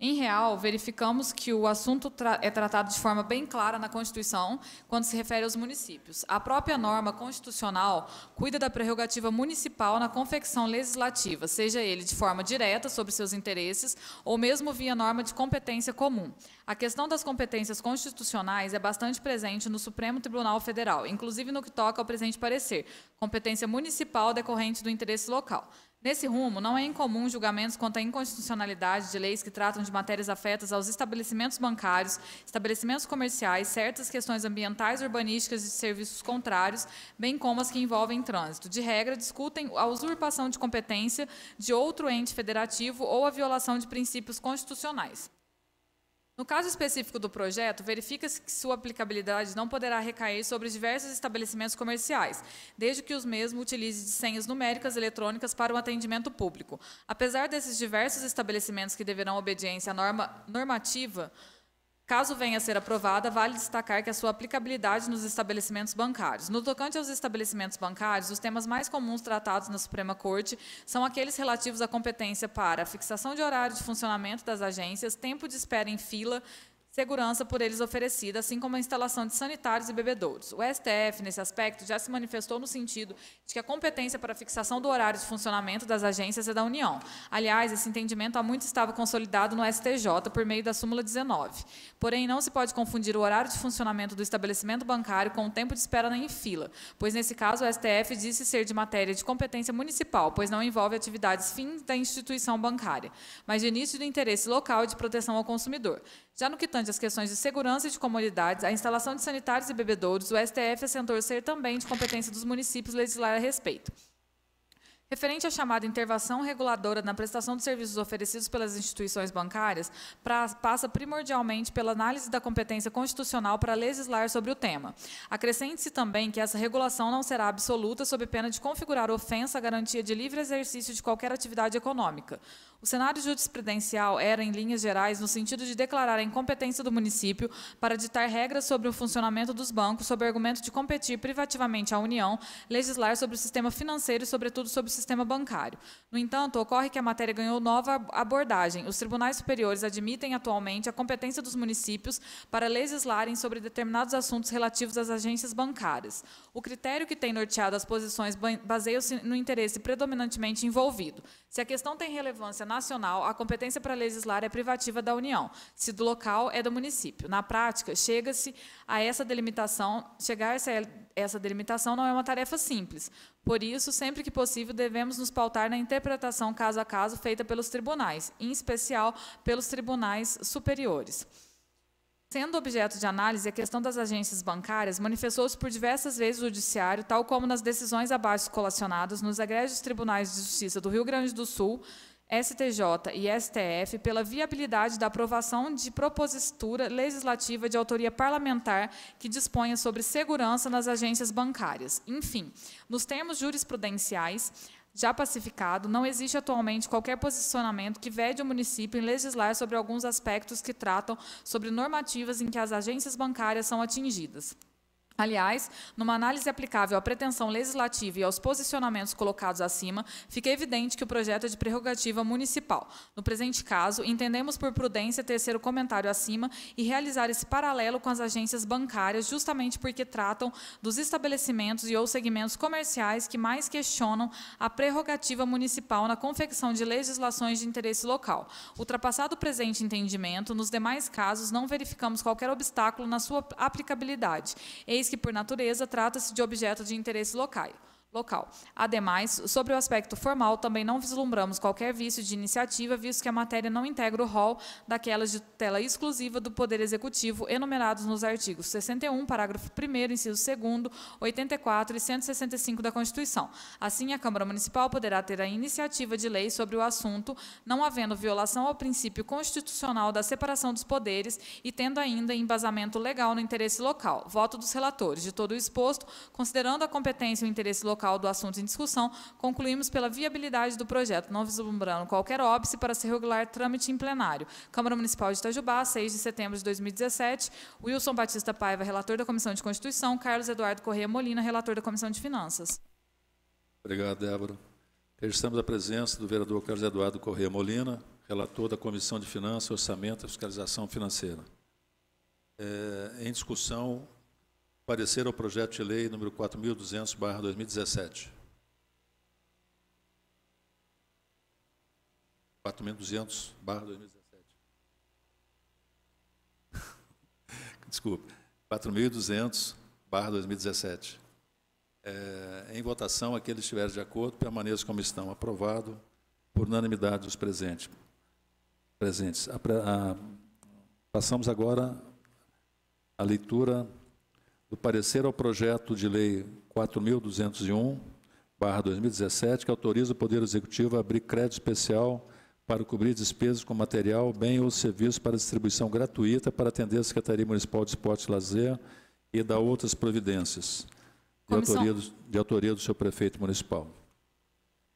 Em real, verificamos que o assunto é tratado de forma bem clara na Constituição, quando se refere aos municípios. A própria norma constitucional cuida da prerrogativa municipal na confecção legislativa, seja ele de forma direta sobre seus interesses ou mesmo via norma de competência comum. A questão das competências constitucionais é bastante presente no Supremo Tribunal Federal, inclusive no que toca ao presente parecer, competência municipal decorrente do interesse local. Nesse rumo, não é incomum julgamentos quanto à inconstitucionalidade de leis que tratam de matérias afetas aos estabelecimentos bancários, estabelecimentos comerciais, certas questões ambientais, urbanísticas e de serviços contrários, bem como as que envolvem trânsito. De regra, discutem a usurpação de competência de outro ente federativo ou a violação de princípios constitucionais. No caso específico do projeto, verifica-se que sua aplicabilidade não poderá recair sobre diversos estabelecimentos comerciais, desde que os mesmos utilizem de senhas numéricas eletrônicas para o atendimento público. Apesar desses diversos estabelecimentos que deverão obediência à norma normativa, caso venha a ser aprovada, vale destacar que a sua aplicabilidade nos estabelecimentos bancários. No tocante aos estabelecimentos bancários, os temas mais comuns tratados na Suprema Corte são aqueles relativos à competência para a fixação de horário de funcionamento das agências, tempo de espera em fila, segurança por eles oferecida, assim como a instalação de sanitários e bebedouros. O STF, nesse aspecto, já se manifestou no sentido de que a competência para a fixação do horário de funcionamento das agências é da União. Aliás, esse entendimento há muito estava consolidado no STJ por meio da súmula 19. Porém, não se pode confundir o horário de funcionamento do estabelecimento bancário com o tempo de espera em fila, pois, nesse caso, o STF disse ser de matéria de competência municipal, pois não envolve atividades fins da instituição bancária, mas de início do interesse local e de proteção ao consumidor. Já no que tange às questões de segurança e de comodidades, a instalação de sanitários e bebedouros, o STF assentou ser também de competência dos municípios legislar a respeito. Referente à chamada intervenção reguladora na prestação de serviços oferecidos pelas instituições bancárias, passa primordialmente pela análise da competência constitucional para legislar sobre o tema. Acrescente-se também que essa regulação não será absoluta sob pena de configurar ofensa à garantia de livre exercício de qualquer atividade econômica. O cenário jurisprudencial era, em linhas gerais, no sentido de declarar a incompetência do município para ditar regras sobre o funcionamento dos bancos, sob o argumento de competir privativamente à União, legislar sobre o sistema financeiro e, sobretudo, sobre o sistema bancário. No entanto, ocorre que a matéria ganhou nova abordagem. Os tribunais superiores admitem atualmente a competência dos municípios para legislarem sobre determinados assuntos relativos às agências bancárias. O critério que tem norteado as posições baseia-se no interesse predominantemente envolvido. Se a questão tem relevância nacional, a competência para legislar é privativa da União. Se do local, é do município. Na prática, chegar-se a essa delimitação não é uma tarefa simples. Por isso, sempre que possível, devemos nos pautar na interpretação caso a caso feita pelos tribunais, em especial pelos tribunais superiores. Sendo objeto de análise a questão das agências bancárias, manifestou-se por diversas vezes o Judiciário, tal como nas decisões abaixo colacionadas nos egrégios tribunais de justiça do Rio Grande do Sul, STJ e STF, pela viabilidade da aprovação de propositura legislativa de autoria parlamentar que disponha sobre segurança nas agências bancárias. Enfim, nos termos jurisprudenciais, já pacificado, não existe atualmente qualquer posicionamento que vede o município em legislar sobre alguns aspectos que tratam sobre normativas em que as agências bancárias são atingidas. Aliás, numa análise aplicável à pretensão legislativa e aos posicionamentos colocados acima, fica evidente que o projeto é de prerrogativa municipal. No presente caso, entendemos por prudência tecer o comentário acima e realizar esse paralelo com as agências bancárias, justamente porque tratam dos estabelecimentos e ou segmentos comerciais que mais questionam a prerrogativa municipal na confecção de legislações de interesse local. Ultrapassado o presente entendimento, nos demais casos, não verificamos qualquer obstáculo na sua aplicabilidade, eis que, por natureza, trata-se de objeto de interesse local. Ademais, sobre o aspecto formal, também não vislumbramos qualquer vício de iniciativa, visto que a matéria não integra o rol daquelas de tutela exclusiva do Poder Executivo enumerados nos artigos 61, parágrafo 1º, inciso 2º, 84 e 165 da Constituição. Assim, a Câmara Municipal poderá ter a iniciativa de lei sobre o assunto, não havendo violação ao princípio constitucional da separação dos poderes e tendo ainda embasamento legal no interesse local. Voto dos relatores. De todo o exposto, considerando a competência e o interesse local do assunto em discussão, concluímos pela viabilidade do projeto, não vislumbrando qualquer óbice para se regular trâmite em plenário. Câmara Municipal de Itajubá, 6 de setembro de 2017. Wilson Batista Paiva, relator da Comissão de Constituição. Carlos Eduardo Corrêa Molina, relator da Comissão de Finanças. Obrigado, Débora. Registramos a presença do vereador Carlos Eduardo Corrêa Molina, relator da Comissão de Finanças, Orçamento e Fiscalização Financeira. Em discussão, parecer ao projeto de lei número 4.200/2017. 4.200/2017. Desculpe. 4.200/2017. Em votação, aqueles que estiverem de acordo, permaneçam como estão. Aprovado por unanimidade dos presentes. Passamos agora à leitura do parecer ao projeto de lei 4.201/2017, que autoriza o Poder Executivo a abrir crédito especial para cobrir despesas com material, bem ou serviço para distribuição gratuita para atender a Secretaria Municipal de Esporte e Lazer e da outras providências, de autoria do seu prefeito municipal.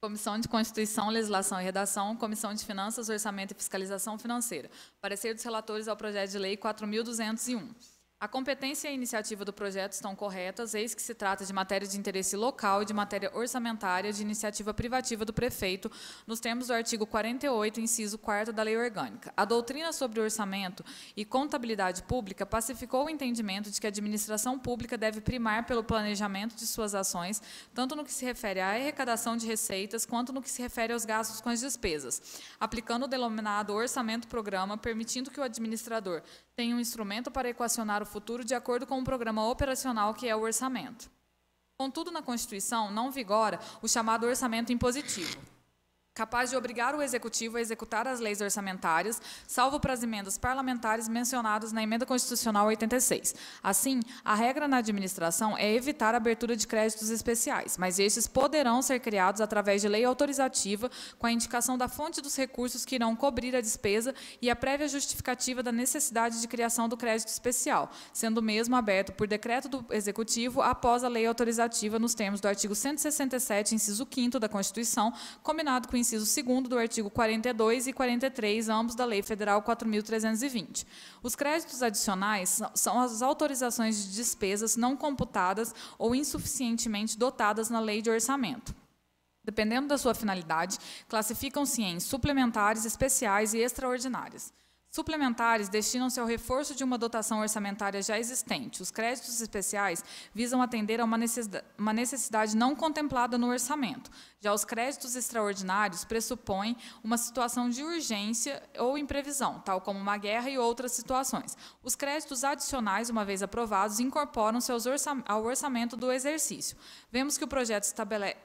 Comissão de Constituição, Legislação e Redação, Comissão de Finanças, Orçamento e Fiscalização Financeira. Parecer dos relatores ao projeto de lei 4.201. A competência e a iniciativa do projeto estão corretas, eis que se trata de matéria de interesse local e de matéria orçamentária de iniciativa privativa do prefeito, nos termos do artigo 48, inciso 4º da Lei Orgânica. A doutrina sobre orçamento e contabilidade pública pacificou o entendimento de que a administração pública deve primar pelo planejamento de suas ações, tanto no que se refere à arrecadação de receitas, quanto no que se refere aos gastos com as despesas, aplicando o denominado orçamento-programa, permitindo que o administrador tenha um instrumento para equacionar o futuro de acordo com o programa operacional que é o orçamento. Contudo, na Constituição não vigora o chamado orçamento impositivo. capaz de obrigar o Executivo a executar as leis orçamentárias, salvo para as emendas parlamentares mencionadas na Emenda Constitucional 86. Assim, a regra na administração é evitar a abertura de créditos especiais, mas estes poderão ser criados através de lei autorizativa, com a indicação da fonte dos recursos que irão cobrir a despesa e a prévia justificativa da necessidade de criação do crédito especial, sendo o mesmo aberto por decreto do Executivo após a lei autorizativa nos termos do artigo 167, inciso 5º da Constituição, combinado com o inciso 2º do artigo 42 e 43, ambos da Lei Federal 4.320. Os créditos adicionais são as autorizações de despesas não computadas ou insuficientemente dotadas na Lei de Orçamento. Dependendo da sua finalidade, classificam-se em suplementares, especiais e extraordinárias. Suplementares destinam-se ao reforço de uma dotação orçamentária já existente. Os créditos especiais visam atender a uma necessidade não contemplada no orçamento. Já os créditos extraordinários pressupõem uma situação de urgência ou imprevisão, tal como uma guerra e outras situações. Os créditos adicionais, uma vez aprovados, incorporam-se ao orçamento do exercício. Vemos que o projeto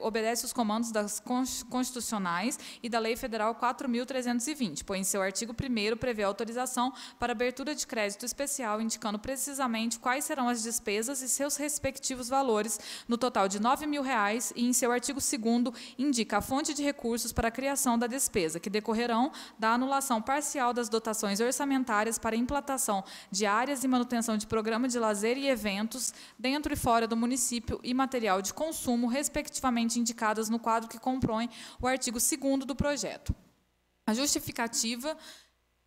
obedece os comandos das constitucionais e da Lei Federal 4.320, pois em seu artigo 1º prevê autorização para abertura de crédito especial, indicando precisamente quais serão as despesas e seus respectivos valores, no total de R$ 9.000, e em seu artigo 2º indica a fonte de recursos para a criação da despesa, que decorrerão da anulação parcial das dotações orçamentárias para implantação de áreas e manutenção de programa de lazer e eventos dentro e fora do município e material de consumo, respectivamente indicadas no quadro que compõe o artigo 2º do projeto. A justificativa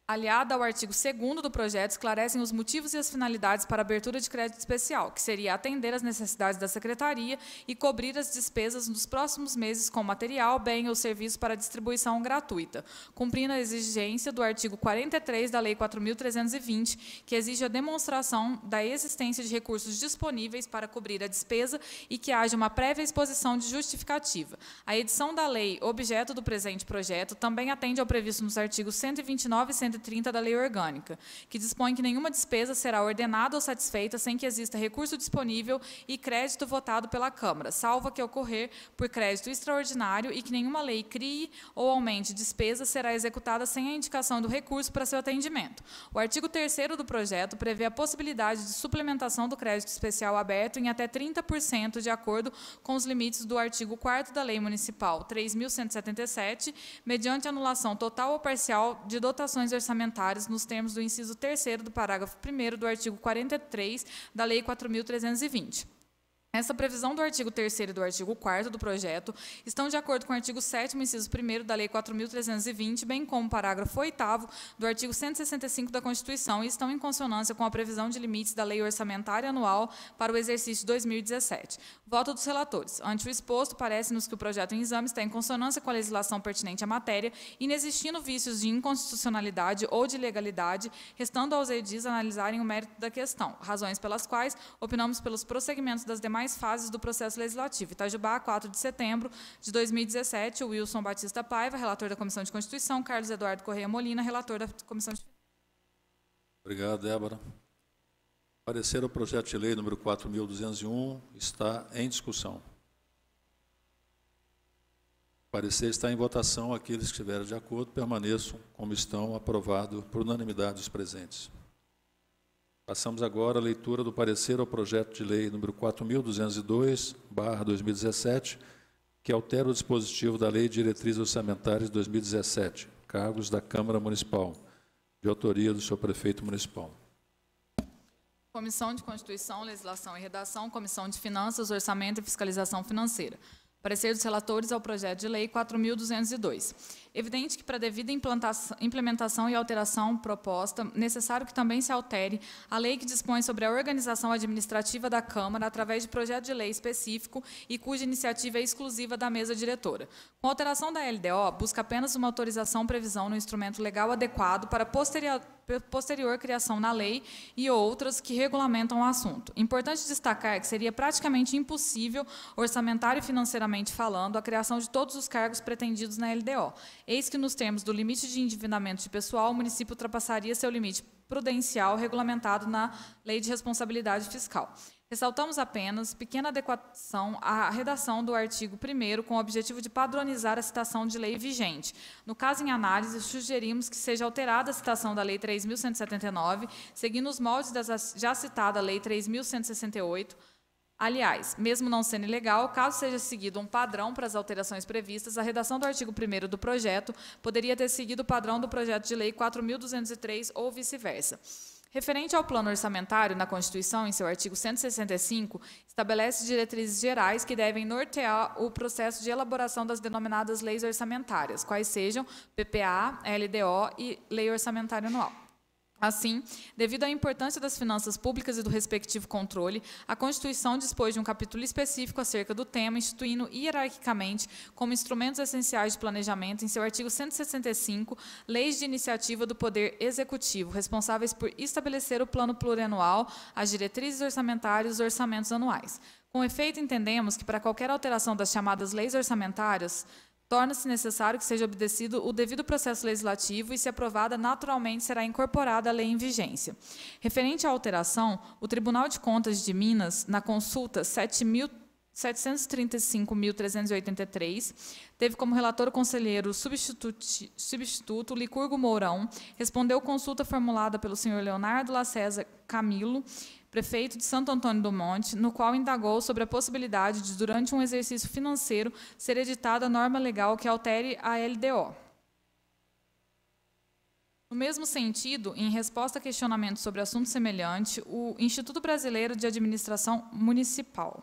aliada ao artigo 2º do projeto, esclarecem os motivos e as finalidades para a abertura de crédito especial, que seria atender às necessidades da Secretaria e cobrir as despesas nos próximos meses com material, bem ou serviço para distribuição gratuita, cumprindo a exigência do artigo 43 da Lei 4.320, que exige a demonstração da existência de recursos disponíveis para cobrir a despesa e que haja uma prévia exposição de justificativa. A edição da lei, objeto do presente projeto, também atende ao previsto nos artigos 129 e 130 da Lei Orgânica, que dispõe que nenhuma despesa será ordenada ou satisfeita sem que exista recurso disponível e crédito votado pela Câmara, salvo que ocorrer por crédito extraordinário, e que nenhuma lei crie ou aumente despesa será executada sem a indicação do recurso para seu atendimento. O artigo 3º do projeto prevê a possibilidade de suplementação do crédito especial aberto em até 30%, de acordo com os limites do artigo 4º da Lei Municipal 3.177, mediante anulação total ou parcial de dotações orçamentárias nos termos do inciso 3º do parágrafo 1º do artigo 43 da Lei 4.320. Essa previsão do artigo 3º e do artigo 4º do projeto estão de acordo com o artigo 7º, inciso 1º da Lei 4.320, bem como o parágrafo 8º do artigo 165 da Constituição, e estão em consonância com a previsão de limites da Lei Orçamentária Anual para o exercício de 2017. Voto dos relatores. Ante o exposto, parece-nos que o projeto em exame está em consonância com a legislação pertinente à matéria, inexistindo vícios de inconstitucionalidade ou de ilegalidade, restando aos edis analisarem o mérito da questão, razões pelas quais opinamos pelos prosseguimentos das demais fases do processo legislativo. Itajubá, 4 de setembro de 2017, Wilson Batista Paiva, relator da Comissão de Constituição, Carlos Eduardo Correia Molina, relator da Comissão de... Obrigado, Débora. Parecer ao projeto de lei número 4.201 está em discussão. O parecer está em votação. Aqueles que estiverem de acordo permaneçam como estão, aprovado por unanimidade dos presentes. Passamos agora à leitura do parecer ao projeto de lei número 4.202/2017, que altera o dispositivo da Lei de Diretrizes Orçamentárias de 2017, cargos da Câmara Municipal, de autoria do senhor prefeito municipal. Comissão de Constituição, Legislação e Redação, Comissão de Finanças, Orçamento e Fiscalização Financeira. Parecer dos relatores ao projeto de lei 4.202. Evidente que, para a devida implementação e alteração proposta, necessário que também se altere a lei que dispõe sobre a organização administrativa da Câmara através de projeto de lei específico e cuja iniciativa é exclusiva da mesa diretora. Com a alteração da LDO, busca apenas uma autorização previsão no instrumento legal adequado para posterior criação na lei e outras que regulamentam o assunto. Importante destacar que seria praticamente impossível, orçamentário e financeiramente falando, a criação de todos os cargos pretendidos na LDO. Eis que, nos termos do limite de endividamento de pessoal, o município ultrapassaria seu limite prudencial regulamentado na Lei de Responsabilidade Fiscal. Ressaltamos apenas pequena adequação à redação do artigo 1º com o objetivo de padronizar a citação de lei vigente. No caso em análise, sugerimos que seja alterada a citação da Lei 3.179, seguindo os moldes da já citada Lei 3.168. Aliás, mesmo não sendo ilegal, caso seja seguido um padrão para as alterações previstas, a redação do artigo 1º do projeto poderia ter seguido o padrão do projeto de lei 4.203 ou vice-versa. Referente ao plano orçamentário, na Constituição, em seu artigo 165, estabelece diretrizes gerais que devem nortear o processo de elaboração das denominadas leis orçamentárias, quais sejam PPA, LDO e Lei Orçamentária Anual. Assim, devido à importância das finanças públicas e do respectivo controle, a Constituição dispôs de um capítulo específico acerca do tema, instituindo hierarquicamente como instrumentos essenciais de planejamento, em seu artigo 165, leis de iniciativa do Poder Executivo, responsáveis por estabelecer o plano plurianual, as diretrizes orçamentárias e os orçamentos anuais. Com efeito, entendemos que, para qualquer alteração das chamadas leis orçamentárias, torna-se necessário que seja obedecido o devido processo legislativo e, se aprovada, naturalmente será incorporada a lei em vigência. Referente à alteração, o Tribunal de Contas de Minas, na consulta 735.383, teve como relator o conselheiro substituto Licurgo Mourão, respondeu consulta formulada pelo senhor Leonardo Lacesa Camilo, prefeito de Santo Antônio do Monte, no qual indagou sobre a possibilidade de, durante um exercício financeiro, ser editada norma legal que altere a LDO. No mesmo sentido, em resposta a questionamento sobre assunto semelhante, o Instituto Brasileiro de Administração Municipal.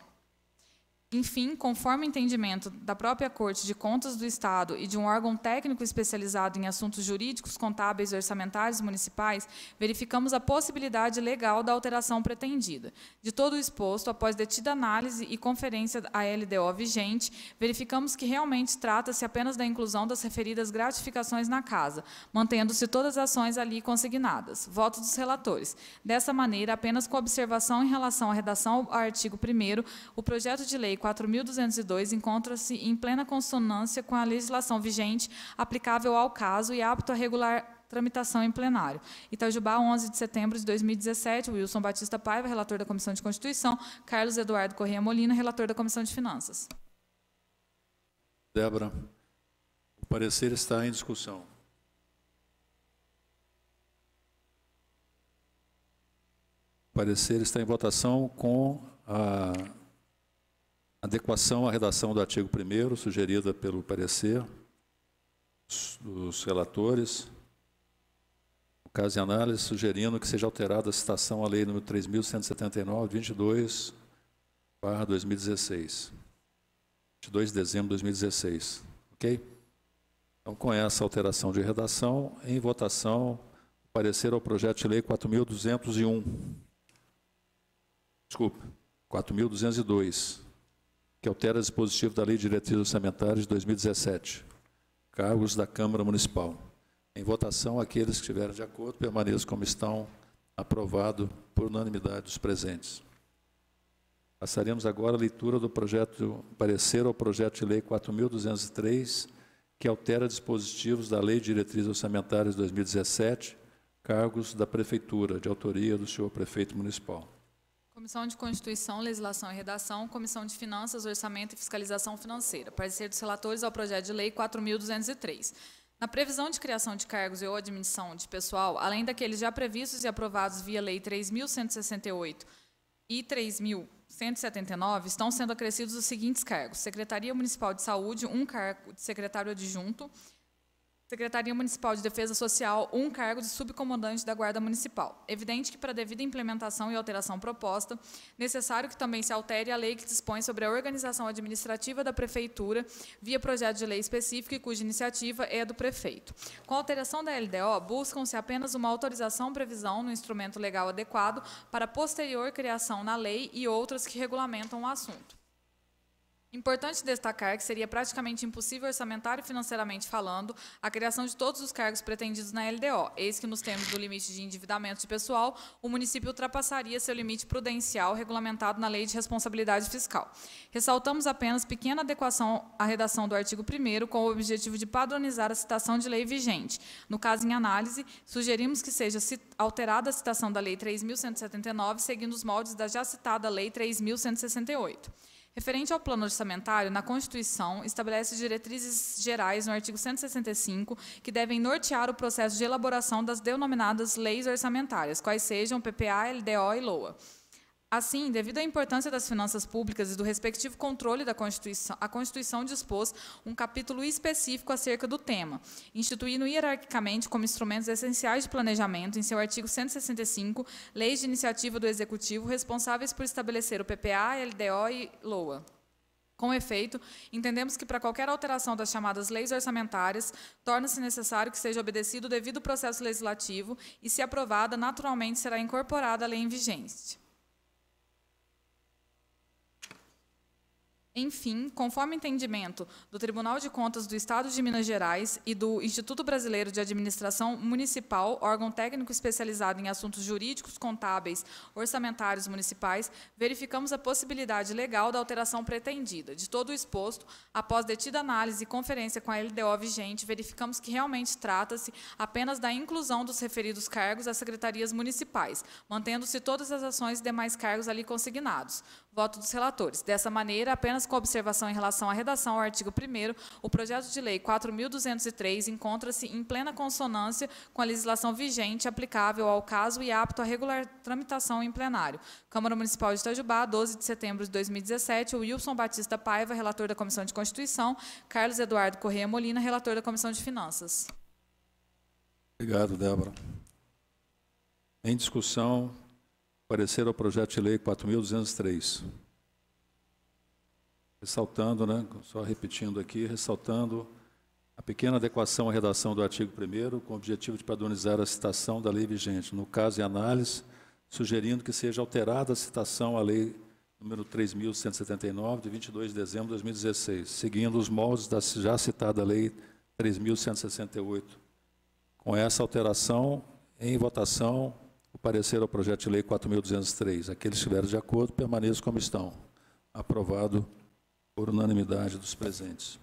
Enfim, conforme o entendimento da própria Corte de Contas do Estado e de um órgão técnico especializado em assuntos jurídicos, contábeis e orçamentários municipais, verificamos a possibilidade legal da alteração pretendida. De todo o exposto, após detida análise e conferência à LDO vigente, verificamos que realmente trata-se apenas da inclusão das referidas gratificações na casa, mantendo-se todas as ações ali consignadas. Voto dos relatores. Dessa maneira, apenas com observação em relação à redação ao artigo 1º, o projeto de lei 4.202 encontra-se em plena consonância com a legislação vigente aplicável ao caso e apto a regular tramitação em plenário. Itajubá, 11 de setembro de 2017, Wilson Batista Paiva, relator da Comissão de Constituição, Carlos Eduardo Corrêa Molina, relator da Comissão de Finanças. Débora, o parecer está em discussão. O parecer está em votação com a adequação à redação do artigo 1º, sugerida pelo parecer dos relatores. No caso de análise, sugerindo que seja alterada a citação à Lei nº 3.179, 22/2016. 22 de dezembro de 2016. Ok? Então, com essa alteração de redação, em votação, o parecer ao projeto de lei 4.201. Desculpa, 4.202. Que altera o dispositivo da Lei de Diretrizes Orçamentárias de 2017, cargos da Câmara Municipal. Em votação, aqueles que estiverem de acordo permaneçam como estão, aprovado por unanimidade dos presentes. Passaremos agora à leitura do parecer ao projeto de lei 4.203, que altera dispositivos da Lei de Diretrizes Orçamentárias de 2017, cargos da Prefeitura, de autoria do senhor Prefeito Municipal. Comissão de Constituição, Legislação e Redação, Comissão de Finanças, Orçamento e Fiscalização Financeira. Parecer dos relatores ao projeto de lei 4.203. Na previsão de criação de cargos e ou admissão de pessoal, além daqueles já previstos e aprovados via Lei 3.168 e 3.179, estão sendo acrescidos os seguintes cargos: Secretaria Municipal de Saúde, um cargo de secretário adjunto; Secretaria Municipal de Defesa Social, um cargo de subcomandante da Guarda Municipal. Evidente que, para a devida implementação e alteração proposta, necessário que também se altere a lei que dispõe sobre a organização administrativa da Prefeitura, via projeto de lei específico e cuja iniciativa é do prefeito. Com a alteração da LDO, buscam-se apenas uma autorização previsão no instrumento legal adequado para posterior criação na lei e outras que regulamentam o assunto. Importante destacar que seria praticamente impossível orçamentário e financeiramente falando a criação de todos os cargos pretendidos na LDO, eis que nos termos do limite de endividamento de pessoal, o município ultrapassaria seu limite prudencial regulamentado na Lei de Responsabilidade Fiscal. Ressaltamos apenas pequena adequação à redação do artigo 1º com o objetivo de padronizar a citação de lei vigente. No caso em análise, sugerimos que seja alterada a citação da Lei 3.179, seguindo os moldes da já citada Lei 3.168. Referente ao plano orçamentário, na Constituição, estabelece diretrizes gerais no artigo 165, que devem nortear o processo de elaboração das denominadas leis orçamentárias, quais sejam PPA, LDO e LOA. Assim, devido à importância das finanças públicas e do respectivo controle da Constituição, a Constituição dispôs um capítulo específico acerca do tema, instituindo hierarquicamente como instrumentos essenciais de planejamento, em seu artigo 165, leis de iniciativa do Executivo responsáveis por estabelecer o PPA, LDO e LOA. Com efeito, entendemos que para qualquer alteração das chamadas leis orçamentárias, torna-se necessário que seja obedecido o devido processo legislativo e, se aprovada, naturalmente será incorporada a lei em vigência. Enfim, conforme entendimento do Tribunal de Contas do Estado de Minas Gerais e do Instituto Brasileiro de Administração Municipal, órgão técnico especializado em assuntos jurídicos, contábeis, orçamentários municipais, verificamos a possibilidade legal da alteração pretendida. De todo o exposto, após detida análise e conferência com a LDO vigente, verificamos que realmente trata-se apenas da inclusão dos referidos cargos às secretarias municipais, mantendo-se todas as ações e demais cargos ali consignados. Voto dos relatores. Dessa maneira, apenas com observação em relação à redação ao artigo 1º, o projeto de lei 4.203 encontra-se em plena consonância com a legislação vigente aplicável ao caso e apto à regular tramitação em plenário. Câmara Municipal de Itajubá, 12 de setembro de 2017, Wilson Batista Paiva, relator da Comissão de Constituição, Carlos Eduardo Corrêa Molina, relator da Comissão de Finanças. Obrigado, Débora. Em discussão, parecer ao projeto de lei 4.203. Ressaltando, só repetindo aqui, ressaltando a pequena adequação à redação do artigo 1º, com o objetivo de padronizar a citação da lei vigente. No caso em análise, sugerindo que seja alterada a citação à lei número 3.179, de 22 de dezembro de 2016, seguindo os moldes da já citada lei 3.168. Com essa alteração, em votação, o parecer ao projeto de lei 4.203. Aqueles que estiverem de acordo, permaneçam como estão. Aprovado por unanimidade dos presentes.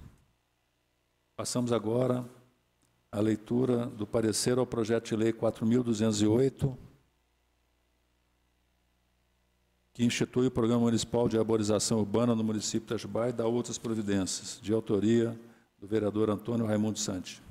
Passamos agora à leitura do parecer ao projeto de lei 4.208, que institui o Programa Municipal de Arborização Urbana no município de Itajubá e dá outras providências, de autoria do vereador Antônio Raimundo Santi.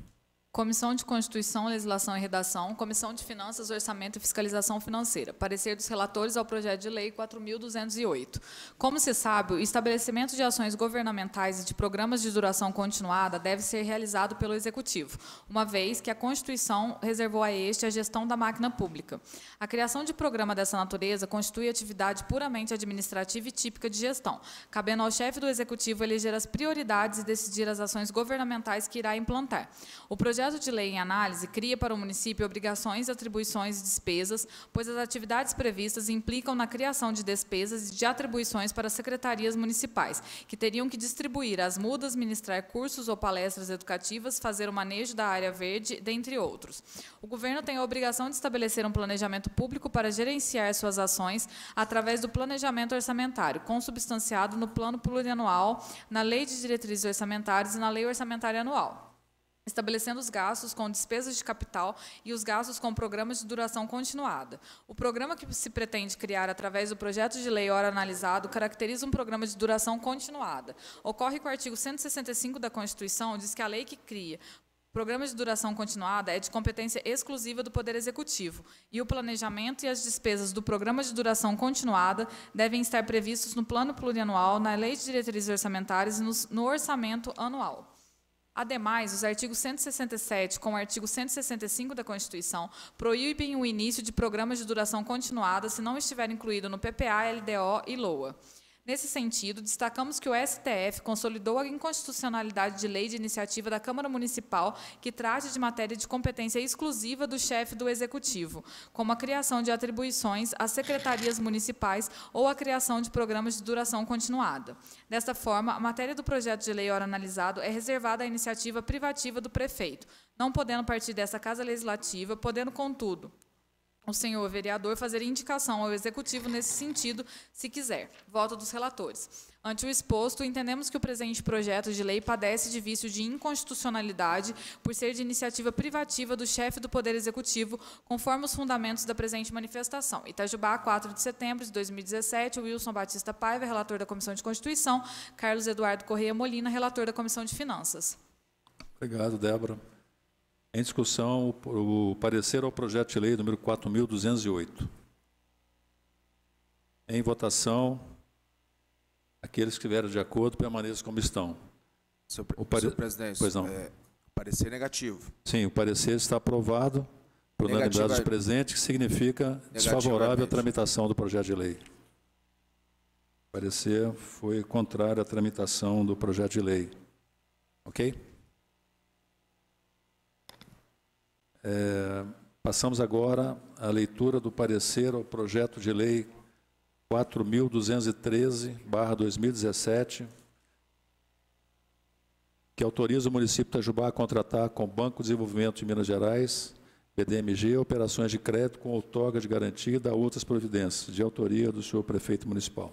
Comissão de Constituição, Legislação e Redação, Comissão de Finanças, Orçamento e Fiscalização Financeira. Parecer dos relatores ao projeto de lei 4.208. Como se sabe, o estabelecimento de ações governamentais e de programas de duração continuada deve ser realizado pelo Executivo, uma vez que a Constituição reservou a este a gestão da máquina pública. A criação de programa dessa natureza constitui atividade puramente administrativa e típica de gestão, cabendo ao chefe do Executivo eleger as prioridades e decidir as ações governamentais que irá implantar. O projeto de lei em análise cria para o município obrigações, atribuições e despesas, pois as atividades previstas implicam na criação de despesas e de atribuições para as secretarias municipais, que teriam que distribuir as mudas, ministrar cursos ou palestras educativas, fazer o manejo da área verde, dentre outros. O governo tem a obrigação de estabelecer um planejamento público para gerenciar suas ações através do planejamento orçamentário, consubstanciado no plano plurianual, na Lei de Diretrizes Orçamentárias e na Lei Orçamentária Anual, estabelecendo os gastos com despesas de capital e os gastos com programas de duração continuada. O programa que se pretende criar através do projeto de lei ora analisado caracteriza um programa de duração continuada. Ocorre que o artigo 165 da Constituição diz que a lei que cria programas de duração continuada é de competência exclusiva do Poder Executivo, e o planejamento e as despesas do programa de duração continuada devem estar previstos no plano plurianual, na Lei de Diretrizes Orçamentárias e no orçamento anual. Ademais, os artigos 167 com o artigo 165 da Constituição proíbem o início de programas de duração continuada se não estiver incluído no PPA, LDO e LOA. Nesse sentido, destacamos que o STF consolidou a inconstitucionalidade de lei de iniciativa da Câmara Municipal que trate de matéria de competência exclusiva do chefe do Executivo, como a criação de atribuições às secretarias municipais ou a criação de programas de duração continuada. Desta forma, a matéria do projeto de lei ora analisado é reservada à iniciativa privativa do prefeito, não podendo partir dessa Casa Legislativa, podendo, contudo, o senhor vereador fazer indicação ao Executivo nesse sentido, se quiser. Voto dos relatores. Ante o exposto, entendemos que o presente projeto de lei padece de vício de inconstitucionalidade por ser de iniciativa privativa do chefe do Poder Executivo, conforme os fundamentos da presente manifestação. Itajubá, 4 de setembro de 2017, Wilson Batista Paiva, relator da Comissão de Constituição, Carlos Eduardo Correia Molina, relator da Comissão de Finanças. Obrigado, Débora. Em discussão, o parecer ao projeto de lei número 4.208. Em votação, aqueles que estiverem de acordo permaneçam como estão. Senhor presidente, pois não. Parecer negativo. Sim, o parecer está aprovado por unanimidade dos presentes, que significa desfavorável à tramitação do projeto de lei. O parecer foi contrário à tramitação do projeto de lei. Ok? Passamos agora à leitura do parecer ao projeto de lei 4.213/2017, que autoriza o município de Itajubá a contratar com o Banco de Desenvolvimento de Minas Gerais, BDMG, operações de crédito com outorga de garantia e da outras providências, de autoria do senhor prefeito municipal.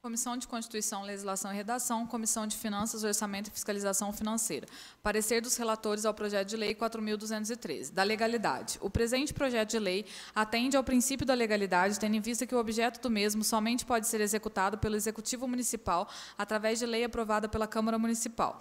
Comissão de Constituição, Legislação e Redação, Comissão de Finanças, Orçamento e Fiscalização Financeira. Parecer dos relatores ao projeto de lei 4.213. Da legalidade. O presente projeto de lei atende ao princípio da legalidade, tendo em vista que o objeto do mesmo somente pode ser executado pelo Executivo Municipal através de lei aprovada pela Câmara Municipal.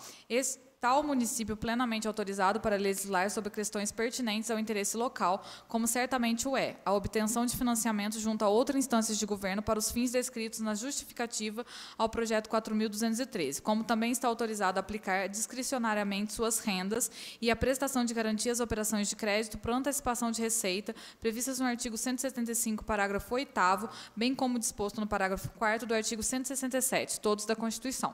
Tal município plenamente autorizado para legislar sobre questões pertinentes ao interesse local, como certamente o é, a obtenção de financiamento junto a outras instâncias de governo para os fins descritos na justificativa ao projeto 4.213, como também está autorizado a aplicar discricionariamente suas rendas e a prestação de garantia às operações de crédito por antecipação de receita, previstas no artigo 175, parágrafo 8º, bem como disposto no parágrafo 4º do artigo 167, todos da Constituição.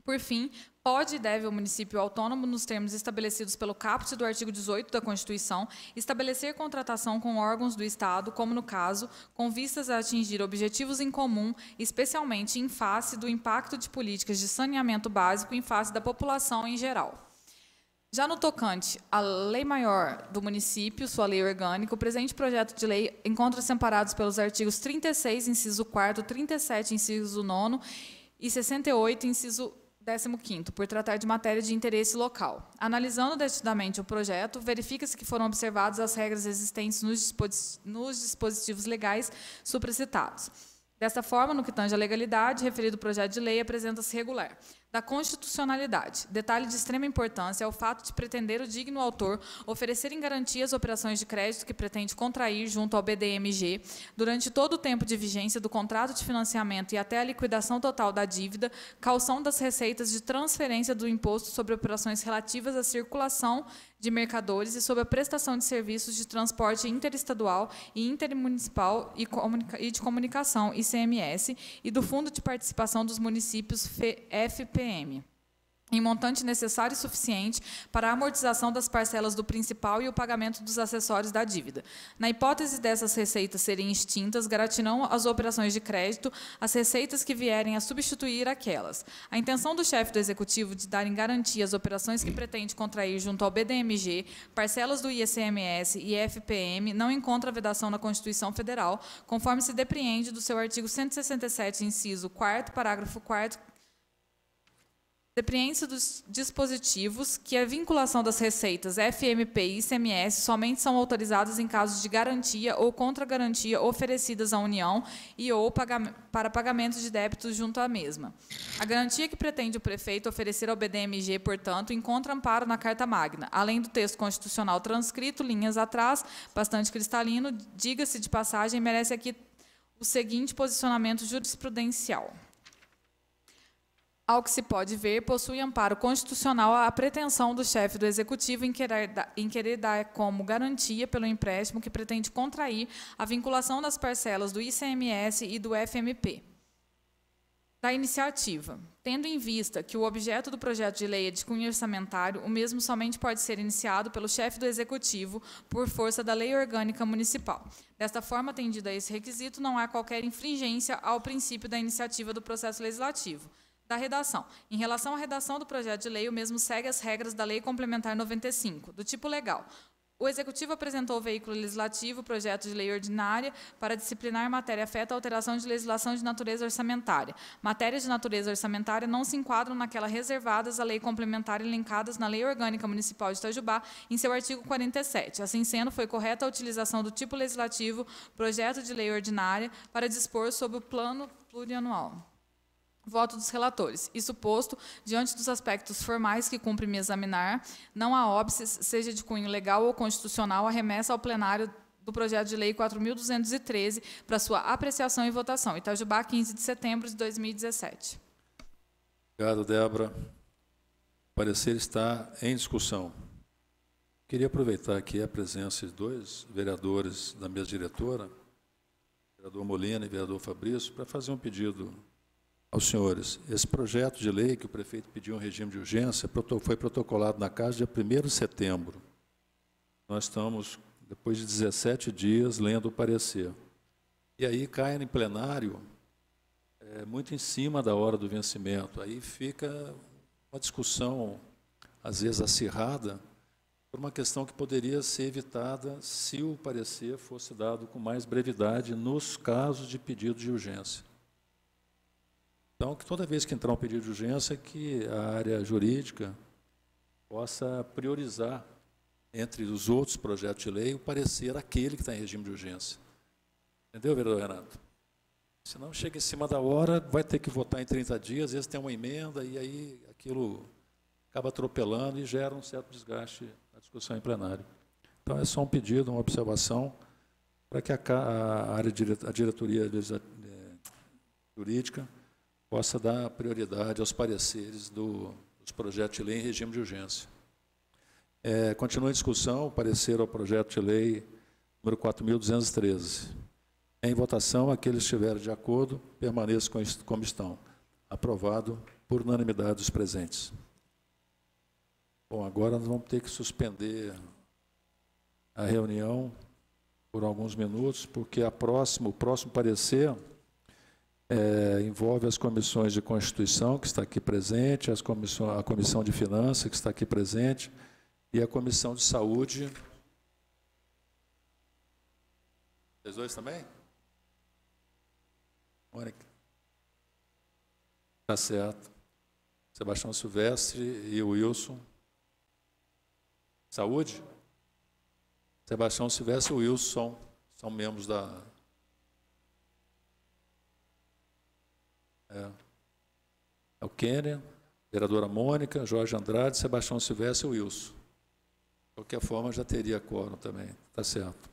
Por fim, pode e deve o município autônomo, nos termos estabelecidos pelo caput do artigo 18 da Constituição, estabelecer contratação com órgãos do Estado, como no caso, com vistas a atingir objetivos em comum, especialmente em face do impacto de políticas de saneamento básico em face da população em geral. Já no tocante à Lei Maior do município, sua lei orgânica, o presente projeto de lei encontra-se amparados pelos artigos 36, inciso 4º, 37, inciso 9º e 68, inciso 15º, por tratar de matéria de interesse local. Analisando detidamente o projeto, verifica-se que foram observadas as regras existentes nos dispositivos legais supracitados. Desta forma, no que tange à legalidade, referido projeto de lei apresenta-se regular. Da constitucionalidade. Detalhe de extrema importância é o fato de pretender o digno autor oferecer em garantia as operações de crédito que pretende contrair junto ao BDMG durante todo o tempo de vigência do contrato de financiamento e até a liquidação total da dívida, caução das receitas de transferência do imposto sobre operações relativas à circulação de mercadores e sobre a prestação de serviços de transporte interestadual e intermunicipal e de comunicação, ICMS, e do Fundo de Participação dos Municípios, FPM, em montante necessário e suficiente para a amortização das parcelas do principal e o pagamento dos acessórios da dívida. Na hipótese dessas receitas serem extintas, garantirão as operações de crédito as receitas que vierem a substituir aquelas. A intenção do chefe do Executivo de dar em garantia as operações que pretende contrair junto ao BDMG, parcelas do ICMS e FPM, não encontra vedação na Constituição Federal, conforme se depreende do seu artigo 167, inciso 4º, parágrafo 4º, depreende-se dos dispositivos que a vinculação das receitas FMP e ICMS somente são autorizadas em casos de garantia ou contra-garantia oferecidas à União e ou para pagamento de débitos junto à mesma. A garantia que pretende o prefeito oferecer ao BDMG, portanto, encontra amparo na Carta Magna, além do texto constitucional transcrito, linhas atrás, bastante cristalino, diga-se de passagem, merece aqui o seguinte posicionamento jurisprudencial. Ao que se pode ver, possui amparo constitucional a pretensão do chefe do Executivo em querer dar como garantia pelo empréstimo que pretende contrair a vinculação das parcelas do ICMS e do FMP. Da iniciativa. Tendo em vista que o objeto do projeto de lei é de cunho orçamentário, o mesmo somente pode ser iniciado pelo chefe do Executivo por força da Lei Orgânica Municipal. Desta forma, atendido a esse requisito, não há qualquer infringência ao princípio da iniciativa do processo legislativo. Da redação. Em relação à redação do projeto de lei, o mesmo segue as regras da Lei Complementar 95, do tipo legal. O Executivo apresentou ao veículo legislativo o projeto de lei ordinária para disciplinar matéria afeta à alteração de legislação de natureza orçamentária. Matérias de natureza orçamentária não se enquadram naquela reservadas à lei complementar elencadas na Lei Orgânica Municipal de Itajubá, em seu artigo 47. Assim sendo, foi correta a utilização do tipo legislativo, projeto de lei ordinária, para dispor sobre o plano plurianual. Voto dos relatores. Isso posto, diante dos aspectos formais que cumpre me examinar, não há óbices, seja de cunho legal ou constitucional, a remessa ao plenário do projeto de lei 4.213 para sua apreciação e votação. Itajubá, 15 de setembro de 2017. Obrigado, Débora. O parecer está em discussão. Queria aproveitar aqui a presença de dois vereadores da mesa diretora, o vereador Molina e o vereador Fabrício, para fazer um pedido aos senhores. Esse projeto de lei que o prefeito pediu um regime de urgência foi protocolado na casa dia 1º de setembro. Nós estamos, depois de 17 dias, lendo o parecer. E aí cai em plenário muito em cima da hora do vencimento. Aí fica uma discussão, às vezes acirrada, por uma questão que poderia ser evitada se o parecer fosse dado com mais brevidade nos casos de pedido de urgência. Então, que toda vez que entrar um pedido de urgência, que a área jurídica possa priorizar entre os outros projetos de lei o parecer aquele que está em regime de urgência. Entendeu, vereador Renato? Senão chega em cima da hora, vai ter que votar em 30 dias, às vezes tem uma emenda e aí aquilo acaba atropelando e gera um certo desgaste na discussão em plenário. Então, é só um pedido, uma observação, para que a diretoria jurídica possa dar prioridade aos pareceres dos projetos de lei em regime de urgência. Continua em discussão o parecer ao projeto de lei número 4.213. Em votação, aqueles que estiverem de acordo, permaneçam como estão. Aprovado por unanimidade dos presentes. Bom, agora nós vamos ter que suspender a reunião por alguns minutos, porque o próximo parecer envolve as comissões de Constituição, que está aqui presente, a Comissão de Finanças, que está aqui presente, e a Comissão de Saúde. Vocês dois também? Mônica. Está certo. Sebastião Silvestre e o Wilson. Saúde? Sebastião Silvestre e o Wilson são membros da... o Kenner, vereadora Mônica, Jorge Andrade, Sebastião Silvestre e o Wilson. De qualquer forma, já teria quórum também. Está certo.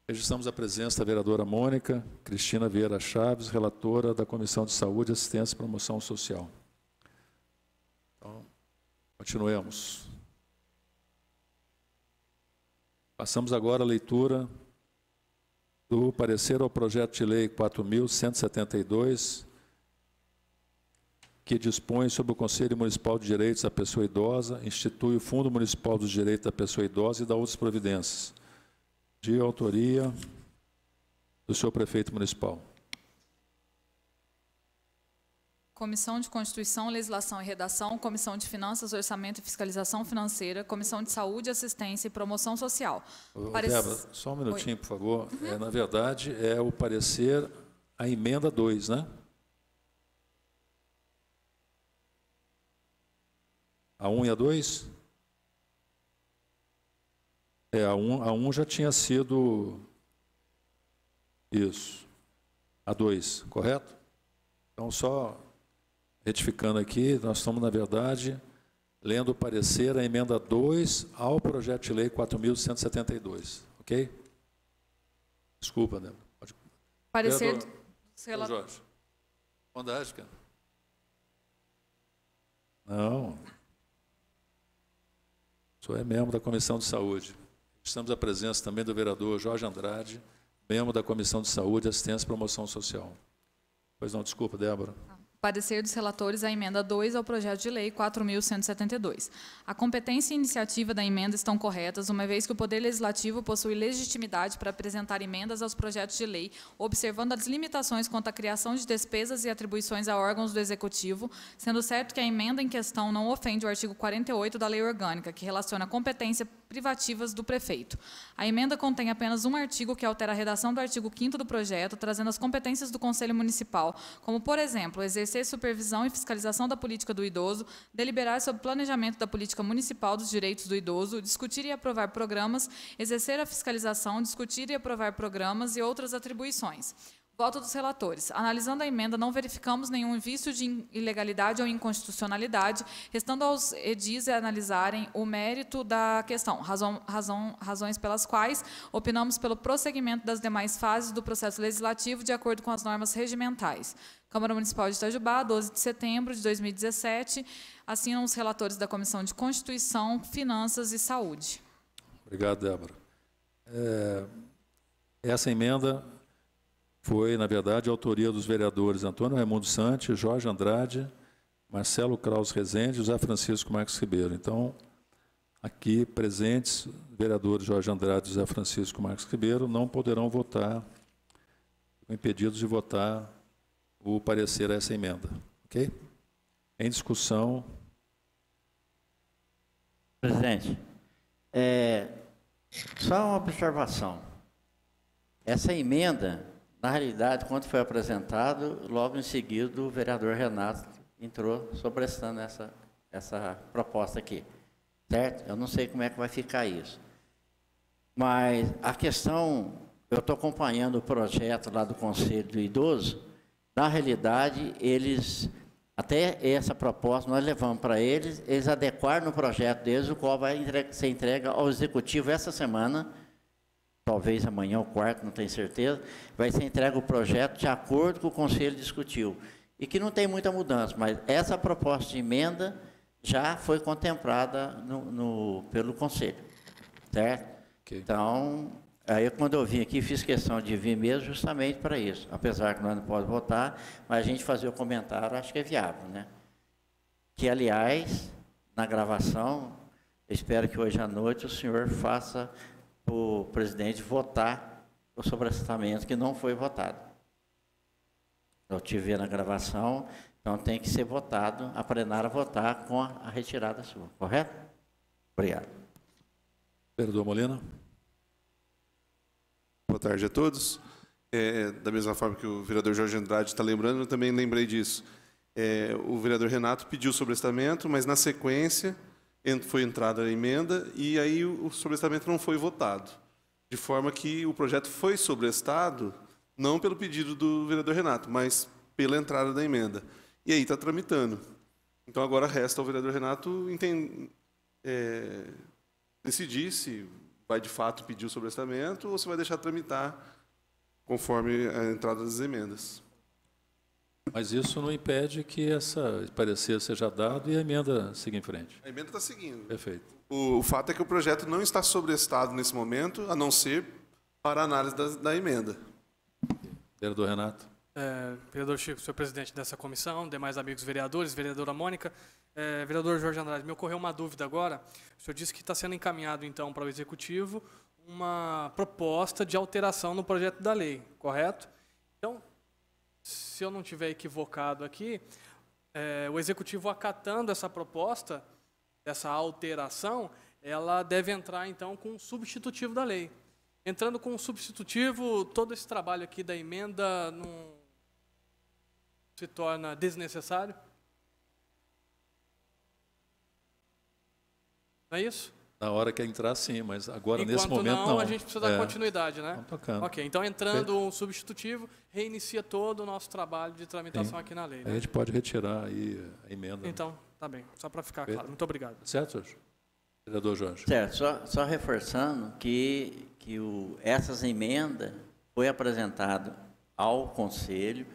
Registramos a presença da vereadora Mônica Cristina Vieira Chaves, relatora da Comissão de Saúde, Assistência e Promoção Social. Então, continuemos. Passamos agora à leitura do parecer ao projeto de lei 4.172, que dispõe sobre o Conselho Municipal de Direitos da Pessoa Idosa, institui o Fundo Municipal dos Direitos da Pessoa Idosa e dá outras providências, de autoria do senhor prefeito municipal. Comissão de Constituição, Legislação e Redação, Comissão de Finanças, Orçamento e Fiscalização Financeira, Comissão de Saúde, Assistência e Promoção Social. Débora, só um minutinho, por favor. Na verdade, é o parecer, a emenda 2, né? A 1 e a 2? A 1 já tinha sido isso. A 2, correto? Então, só retificando aqui, nós estamos, na verdade, lendo o parecer, a emenda 2 ao projeto de lei 4.172. Ok? Desculpa, Débora. Parecer dos relatores. Jorge. Bondade, cara. Não. O senhor é membro da Comissão de Saúde. Estamos à presença também do vereador Jorge Andrade, membro da Comissão de Saúde, Assistência e Promoção Social. Pois não, desculpa, Débora. Parecer dos relatores à emenda 2 ao projeto de lei 4.172. A competência e iniciativa da emenda estão corretas, uma vez que o Poder Legislativo possui legitimidade para apresentar emendas aos projetos de lei, observando as limitações quanto à criação de despesas e atribuições a órgãos do Executivo, sendo certo que a emenda em questão não ofende o artigo 48 da Lei Orgânica, que relaciona competências privativas do prefeito. A emenda contém apenas um artigo que altera a redação do artigo 5º do projeto, trazendo as competências do Conselho Municipal, como, por exemplo, exercer supervisão e fiscalização da política do idoso, deliberar sobre o planejamento da política municipal dos direitos do idoso, discutir e aprovar programas, exercer a fiscalização, discutir e aprovar programas e outras atribuições. Voto dos relatores. Analisando a emenda, não verificamos nenhum vício de ilegalidade ou inconstitucionalidade, restando aos edis analisarem o mérito da questão, razões pelas quais opinamos pelo prosseguimento das demais fases do processo legislativo de acordo com as normas regimentais. Câmara Municipal de Itajubá, 12 de setembro de 2017, assinam os relatores da Comissão de Constituição, Finanças e Saúde. Obrigado, Débora. Essa emenda foi, na verdade, a autoria dos vereadores Antônio Raimundo Santos, Jorge Andrade, Marcelo Kraus Rezende e José Francisco Marques Ribeiro. Então, aqui presentes, vereadores Jorge Andrade e José Francisco Marques Ribeiro não poderão votar, impedidos de votar o parecer a essa emenda. Ok? Em discussão. Presidente, só uma observação. Essa emenda, na realidade, quando foi apresentado, logo em seguida o vereador Renato entrou sobrestando essa proposta aqui, certo? Eu não sei como é que vai ficar isso. Mas a questão, eu estou acompanhando o projeto lá do Conselho do Idoso, na realidade, eles, até essa proposta, nós levamos para eles adequaram no projeto deles, o qual vai ser entregue ao Executivo essa semana, talvez amanhã ou quarto, não tenho certeza, vai ser entregue o projeto de acordo com o Conselho discutiu. E que não tem muita mudança, mas essa proposta de emenda já foi contemplada pelo Conselho, certo? Okay. Então, aí quando eu vim aqui, fiz questão de vir mesmo justamente para isso, apesar que nós não podemos votar, mas a gente fazer o comentário, acho que é viável, né? Que, aliás, na gravação, eu espero que hoje à noite o senhor faça o presidente votar o sobrestamento que não foi votado. Eu tive na gravação, então tem que ser votado, a plenária votar com a retirada sua, correto? Obrigado. Vereador Molina. Boa tarde a todos. Da mesma forma que o vereador Jorge Andrade está lembrando, eu também lembrei disso. O vereador Renato pediu o sobrestamento, mas na sequência foi entrada a emenda e aí o sobrestamento não foi votado. De forma que o projeto foi sobrestado, não pelo pedido do vereador Renato, mas pela entrada da emenda. E aí está tramitando. Então agora resta ao vereador Renato decidir se vai de fato pedir o sobrestamento ou se vai deixar tramitar conforme a entrada das emendas. Mas isso não impede que esse parecer seja dado e a emenda siga em frente. A emenda está seguindo. Perfeito. O fato é que o projeto não está sobrestado nesse momento, a não ser para a análise da emenda. Vereador Renato. Vereador Chico, senhor presidente dessa comissão, demais amigos vereadores, vereadora Mônica, vereador Jorge Andrade, me ocorreu uma dúvida agora. O senhor disse que está sendo encaminhado, então, para o Executivo uma proposta de alteração no projeto da lei, correto? Então, se eu não estiver equivocado aqui, o Executivo acatando essa proposta, essa alteração, ela deve entrar, então, com um substitutivo da lei. Entrando com um substitutivo, todo esse trabalho aqui da emenda não se torna desnecessário? Não é isso? Na hora que entrar, sim, mas agora, enquanto nesse momento, não. A gente precisa dar continuidade, né? Estamos tocando. Ok, então entrando um substitutivo, reinicia todo o nosso trabalho de tramitação aqui na lei. Né? A gente pode retirar aí a emenda. Então, tá bem, só para ficar claro. Muito obrigado. Certo, Jorge? Vereador Jorge. Certo, só reforçando que essas emendas foi apresentado ao Conselho,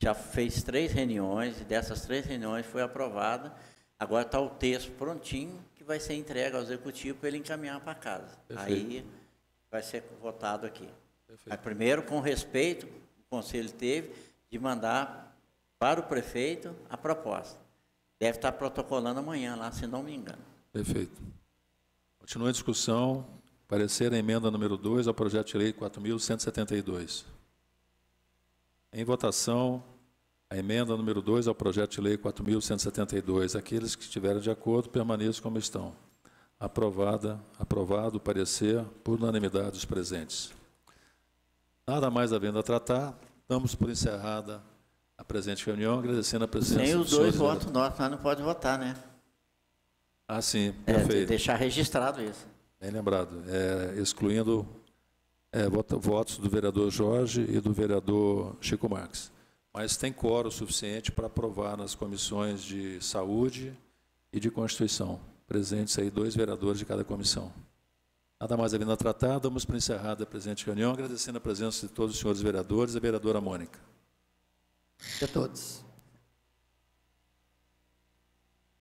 já fez 3 reuniões, e dessas 3 reuniões foi aprovada, agora está o texto prontinho, que vai ser entregue ao Executivo para ele encaminhar para casa. Perfeito. Aí vai ser votado aqui. Aí, primeiro, com respeito, o Conselho teve de mandar para o prefeito a proposta. Deve estar protocolando amanhã lá, se não me engano. Perfeito. Continua a discussão. Parecer a emenda número 2 ao projeto de lei 4.172. Em votação, a emenda número 2 ao projeto de lei 4.172. Aqueles que estiverem de acordo, permaneçam como estão. Aprovado o parecer por unanimidade dos presentes. Nada mais havendo a tratar, damos por encerrada a presente reunião, agradecendo a presença Sem os dos dois senhores votos nossos, nós não podemos votar, né? Ah, sim, perfeito. Deixar registrado isso. Bem lembrado. Excluindo votos do vereador Jorge e do vereador Chico Marques. Mas tem quórum suficiente para aprovar nas comissões de saúde e de Constituição. Presentes aí 2 vereadores de cada comissão. Nada mais havendo a tratar, damos por encerrada a presente reunião, agradecendo a presença de todos os senhores vereadores e a vereadora Mônica. A todos.